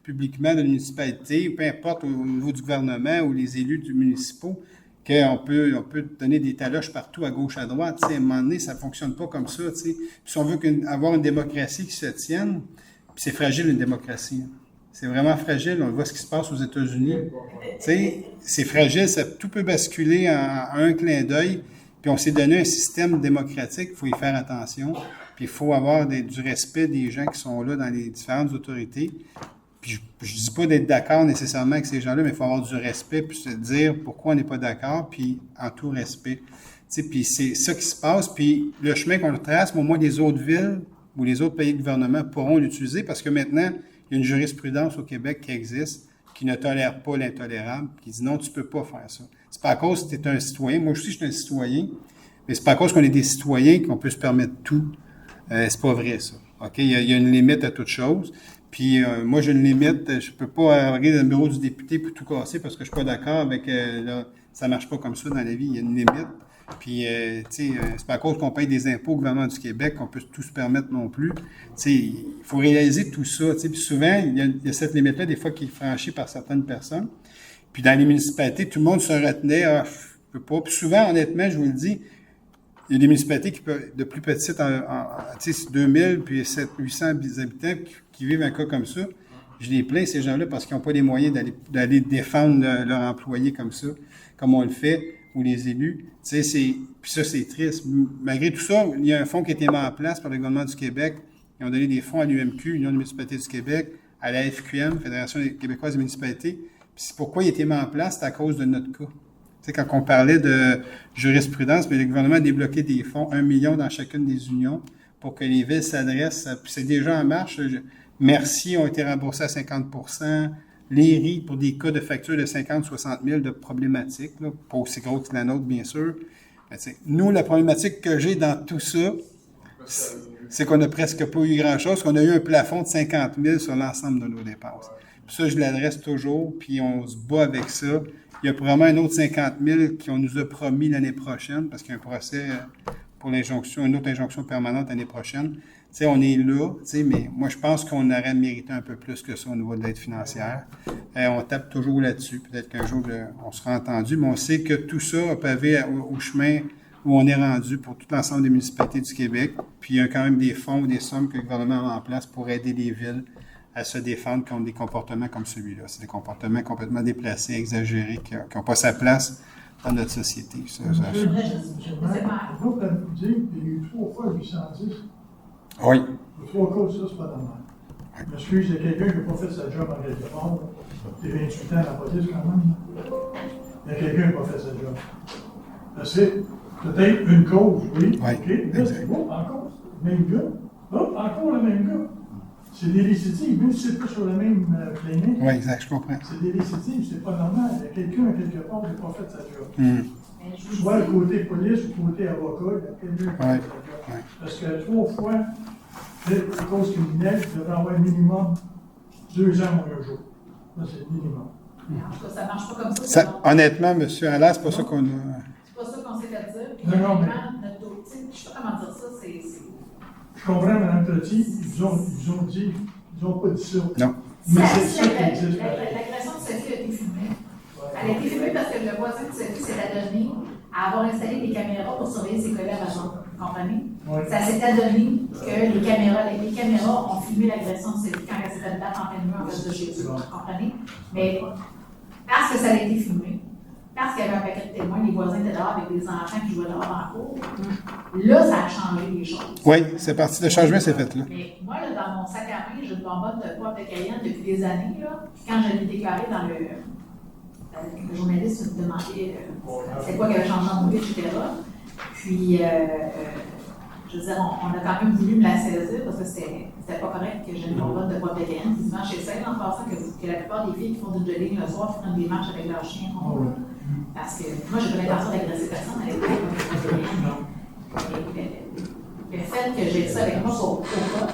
publiquement dans la municipalité, peu importe au niveau du gouvernement ou les élus du municipaux, qu'on peut donner des taloches partout, à gauche, à droite. À un moment donné, ça ne fonctionne pas comme ça. Puis si on veut avoir une démocratie qui se tienne, puis c'est fragile une démocratie. C'est vraiment fragile. On voit ce qui se passe aux États-Unis. C'est fragile. Tout peut basculer en un clin d'œil. Puis on s'est donné un système démocratique. Il faut y faire attention. Puis il faut avoir du respect des gens qui sont là dans les différentes autorités. Puis je ne dis pas d'être d'accord nécessairement avec ces gens-là, mais il faut avoir du respect puis se dire pourquoi on n'est pas d'accord, puis en tout respect. Puis c'est ça qui se passe. Puis le chemin qu'on trace, au moins les autres villes ou les autres pays de gouvernement pourront l'utiliser, parce que maintenant, il y a une jurisprudence au Québec qui existe, qui ne tolère pas l'intolérable, qui dit non, tu ne peux pas faire ça. C'est pas à cause que tu es un citoyen. Moi aussi, je suis un citoyen, mais c'est pas à cause qu'on est des citoyens qu'on peut se permettre tout. C'est pas vrai, ça. OK? Il y a une limite à toute chose. Puis moi, j'ai une limite. Je peux pas arriver dans le bureau du député pour tout casser parce que je suis pas d'accord avec... ça marche pas comme ça dans la vie. Il y a une limite. Puis, c'est pas à cause qu'on paye des impôts au gouvernement du Québec qu'on peut tout se permettre non plus. Il faut réaliser tout ça. Puis souvent, il y a cette limite-là, des fois, qui est franchie par certaines personnes. Puis dans les municipalités, tout le monde se retenait. Je peux pas. Puis souvent, honnêtement, je vous le dis, il y a des municipalités qui peuvent, de plus petites, 2000 puis 800 habitants qui vivent un cas comme ça. Je les plains, ces gens-là, parce qu'ils n'ont pas les moyens d'aller défendre leurs employés comme ça, comme on le fait, ou les élus. Puis ça, c'est triste. Malgré tout ça, il y a un fonds qui a été mis en place par le gouvernement du Québec. Ils ont donné des fonds à l'UMQ, Union des municipalités du Québec, à la FQM, Fédération québécoise des municipalités. Puis c'est pourquoi il a été mis en place, c'est à cause de notre cas. Quand on parlait de jurisprudence, mais le gouvernement a débloqué des fonds, 1 million dans chacune des unions, pour que les villes s'adressent. Puis c'est déjà en marche. Merci ont été remboursés à 50%. Les RI pour des cas de facture de 50-60 000 de problématiques, là, pas aussi gros que la nôtre, bien sûr. Mais nous, la problématique que j'ai dans tout ça, c'est qu'on n'a presque pas eu grand-chose, qu'on a eu un plafond de 50 000 sur l'ensemble de nos dépenses. Puis ça, je l'adresse toujours, puis on se bat avec ça. Il y a probablement un autre 50 000 qu'on nous a promis l'année prochaine, parce qu'il y a un procès pour l'injonction, une autre injonction permanente l'année prochaine. Tu sais, on est là, tu sais, mais moi, je pense qu'on aurait mérité un peu plus que ça au niveau de l'aide financière. On tape toujours là-dessus. Peut-être qu'un jour, on sera entendu, mais on sait que tout ça a pavé au chemin où on est rendu pour tout l'ensemble des municipalités du Québec. Puis, il y a quand même des fonds ou des sommes que le gouvernement a en place pour aider les villes à se défendre contre des comportements comme celui-là. C'est des comportements complètement déplacés, exagérés, qui n'ont pas sa place dans notre société. Je vous dire, il y a eu 3 fois 810. Oui. Les 3 causes, ça, c'est pas normal. Je m'excuse, il y a quelqu'un qui n'a pas fait sa job en quelque part. T'es 28 ans à la police quand même. Il y a quelqu'un qui n'a pas fait sa job. C'est peut-être une cause, oui. OK. Là, c'est bon, encore. Même gars. Hop, encore le même gars. C'est des récidives, même si c'est pas sur le même planning. Oui, exact, je comprends. C'est des récidives, c'est pas normal. Il y a quelqu'un, quelque part, qui n'a pas fait sa job. Soit le côté police ou le côté avocat, il y a quelqu'un qui a fait sa job. Parce que 3 fois, les causes criminelles, il devrait avoir minimum 2 ans ou 1 jour. Là, c'est le minimum. En tout cas, ça ne marche pas comme ça. Honnêtement, M. Allaire, c'est pas ça qu'on a. C'est pas ça qu'on s'est fait dire. Puis, non, mais... notre dossier, je ne sais pas comment dire ça, c'est... Je comprends, Mme Petit, ils vous ont dit, ils n'ont pas dit ça. Non. Mais c'est ça qui existe. L'agression de Sophie a été filmée. Elle a été filmée parce que le voisin de Sophie s'est adonné à avoir installé des caméras pour surveiller ses collègues agents. Vous comprenez? Oui. Ça s'est adonné que les caméras ont filmé l'agression de Sophie quand elle s'est fait battre en pleine nuit en face de chez eux. Vous comprenez? Mais parce que ça a été filmé, parce qu'il y avait un paquet de témoins, les voisins étaient dehors avec des enfants qui jouaient dehors en cours, là, ça a changé les choses. Oui, c'est parti. Le changement s'est fait là. Mais moi, là, dans mon sac à main, j'ai une bonbonne de poivre de Cayenne depuis des années. Là. Quand je l'ai déclaré dans le journaliste me demandait c'est quoi qui avait changé en moi, etc. Puis, je veux dire, on a quand même voulu me la saisir parce que c'était pas correct que j'ai une bonbonne de poivre de Cayenne qui se vend chez Seine en passant que la plupart des filles qui font du jogging le soir, qui prennent des marches avec leurs chiens. Parce que moi, j'ai pas l'intention d'agresser personne à l'époque. Le fait que j'ai ça avec moi sur le pas,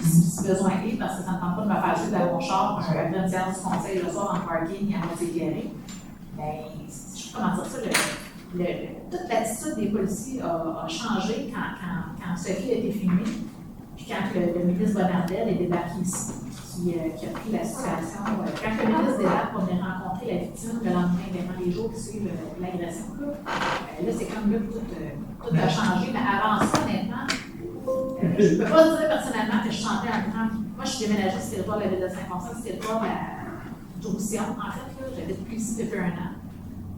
si besoin est, parce que ça ne tente pas de me faire suivre dans mon char après une séance du conseil le soir en parking à moitié éclairé, mais je sais pas comment dire ça, toute l'attitude des policiers a changé quand Sophie a été filmée, puis quand le ministre Bonnardel est débarqué ici, qui a pris la situation. Quand le ministre débarque pour venir rencontrer la victime le lendemain, vraiment les jours qui suivent l'agression, là, c'est comme là que tout a changé. Mais avant ça, honnêtement, je ne peux pas dire personnellement que je sentais un grand. Moi, je suis déménagée sur le territoire de la ville de Saint-Constant, sur le territoire de la Roussillon. En fait, j'habite plus ici depuis 1 an.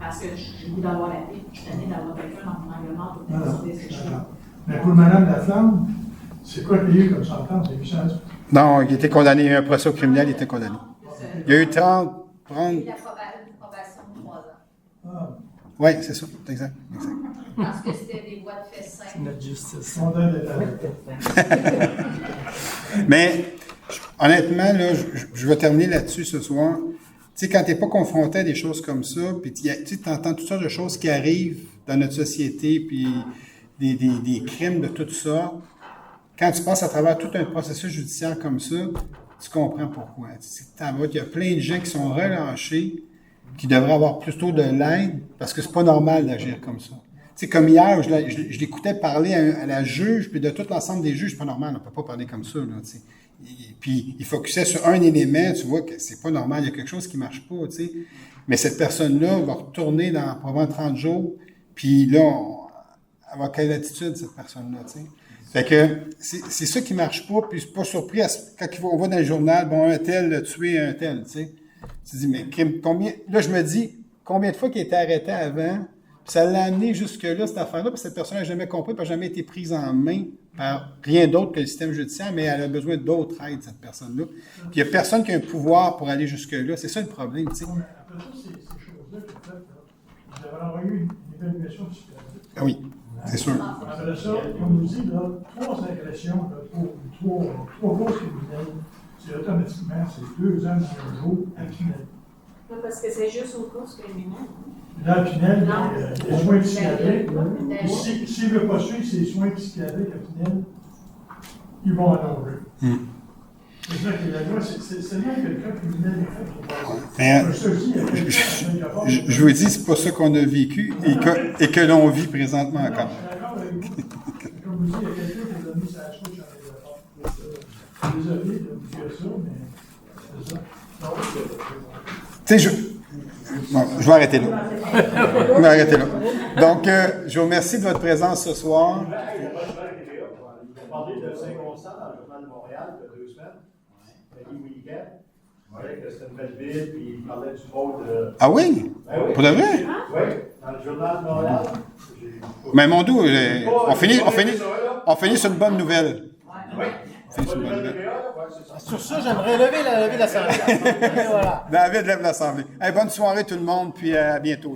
Parce que j'ai voulu d'avoir la paix. Je suis tannée d'avoir quelqu'un dans mon environnement pour me sauver ce que je fais. Mais pour Mme Laflamme, c'est quoi qu'il y a eu comme sentence? C'est 800? Non, il était condamné. Il y a eu un procès criminel, il était condamné. Il y a eu 30. Il y a une probation de 3 ans. Oui, c'est ça, exact. Parce que c'était des voies de fait simples. Notre justice. Mais, honnêtement, là, je vais terminer là-dessus ce soir. Tu sais, quand tu n'es pas confronté à des choses comme ça, puis tu entends toutes sortes de choses qui arrivent dans notre société, puis des crimes de toutes sortes, quand tu passes à travers tout un processus judiciaire comme ça, tu comprends pourquoi. Il y a plein de gens qui sont relâchés, qui devraient avoir plutôt de l'aide, parce que c'est pas normal d'agir comme ça. Tu sais, comme hier, je l'écoutais parler à la juge, puis de tout l'ensemble des juges, c'est pas normal, on peut pas parler comme ça, là, tu sais. Puis il focusait sur un élément, tu vois que c'est pas normal, il y a quelque chose qui marche pas, tu sais. Mais cette personne-là va retourner dans probablement 30 jours, puis là, elle va avoir quelle attitude, cette personne-là, tu sais. Fait que c'est ça qui marche pas, puis je suis pas surpris quand on va dans le journal, bon, un tel a tué un tel, tu sais. Tu te dis, mais combien... Là, je me dis, combien de fois qu'il a été arrêté avant, puis ça l'a amené jusque-là, cette affaire-là, parce que cette personne n'a jamais compris, n'a jamais été prise en main par rien d'autre que le système judiciaire, mais elle a besoin d'autres aides, cette personne-là. Puis il n'y a personne qui a un pouvoir pour aller jusque-là. C'est ça le problème, tu sais. Après ça, ces choses-là, vous devriez avoir eu une évaluation psychologique. Ah oui. C'est sûr. Après ça, on nous dit, là, 3 agressions là, pour 3 causes criminelles, c'est automatiquement, c'est 2 ans dans un jour à Pinel. Non, parce que c'est juste aux courses criminelles. Là, à Pinel, Non. les soins psychiatriques, Non. s'il ne veut pas suivre ses soins psychiatriques à Pinel, ils vont allonger. C'est ça que la loi, c'est même que le cas criminel est fait pour Mais, je vous dis, c'est pas ça qu'on a vécu et que l'on vit présentement Non, encore. je suis d'accord avec vous. Comme vous dites, il y a quelqu'un qui a donné sa souche en téléphone. Désolé de vous dire ça, mais c'est ça. Tu sais, bon, je vais arrêter là. Je vais arrêter là. Donc, je vous remercie de votre présence ce soir. Il a parlé de Saint-Constant dans le Journal de Montréal il y a 2 semaines. Guy Weekend. Il disait que c'était une belle ville, puis il parlait du pôle de. Ah oui? Ben oui. Pour de vrai? Oui, dans le Journal de Montréal. Mais mon doux, on finit sur une bonne nouvelle. Oui. On finit sur une bonne nouvelle. Sur ça, j'aimerais lever l'Assemblée. Voilà. David lève l'Assemblée. Hey, bonne soirée tout le monde, puis à bientôt.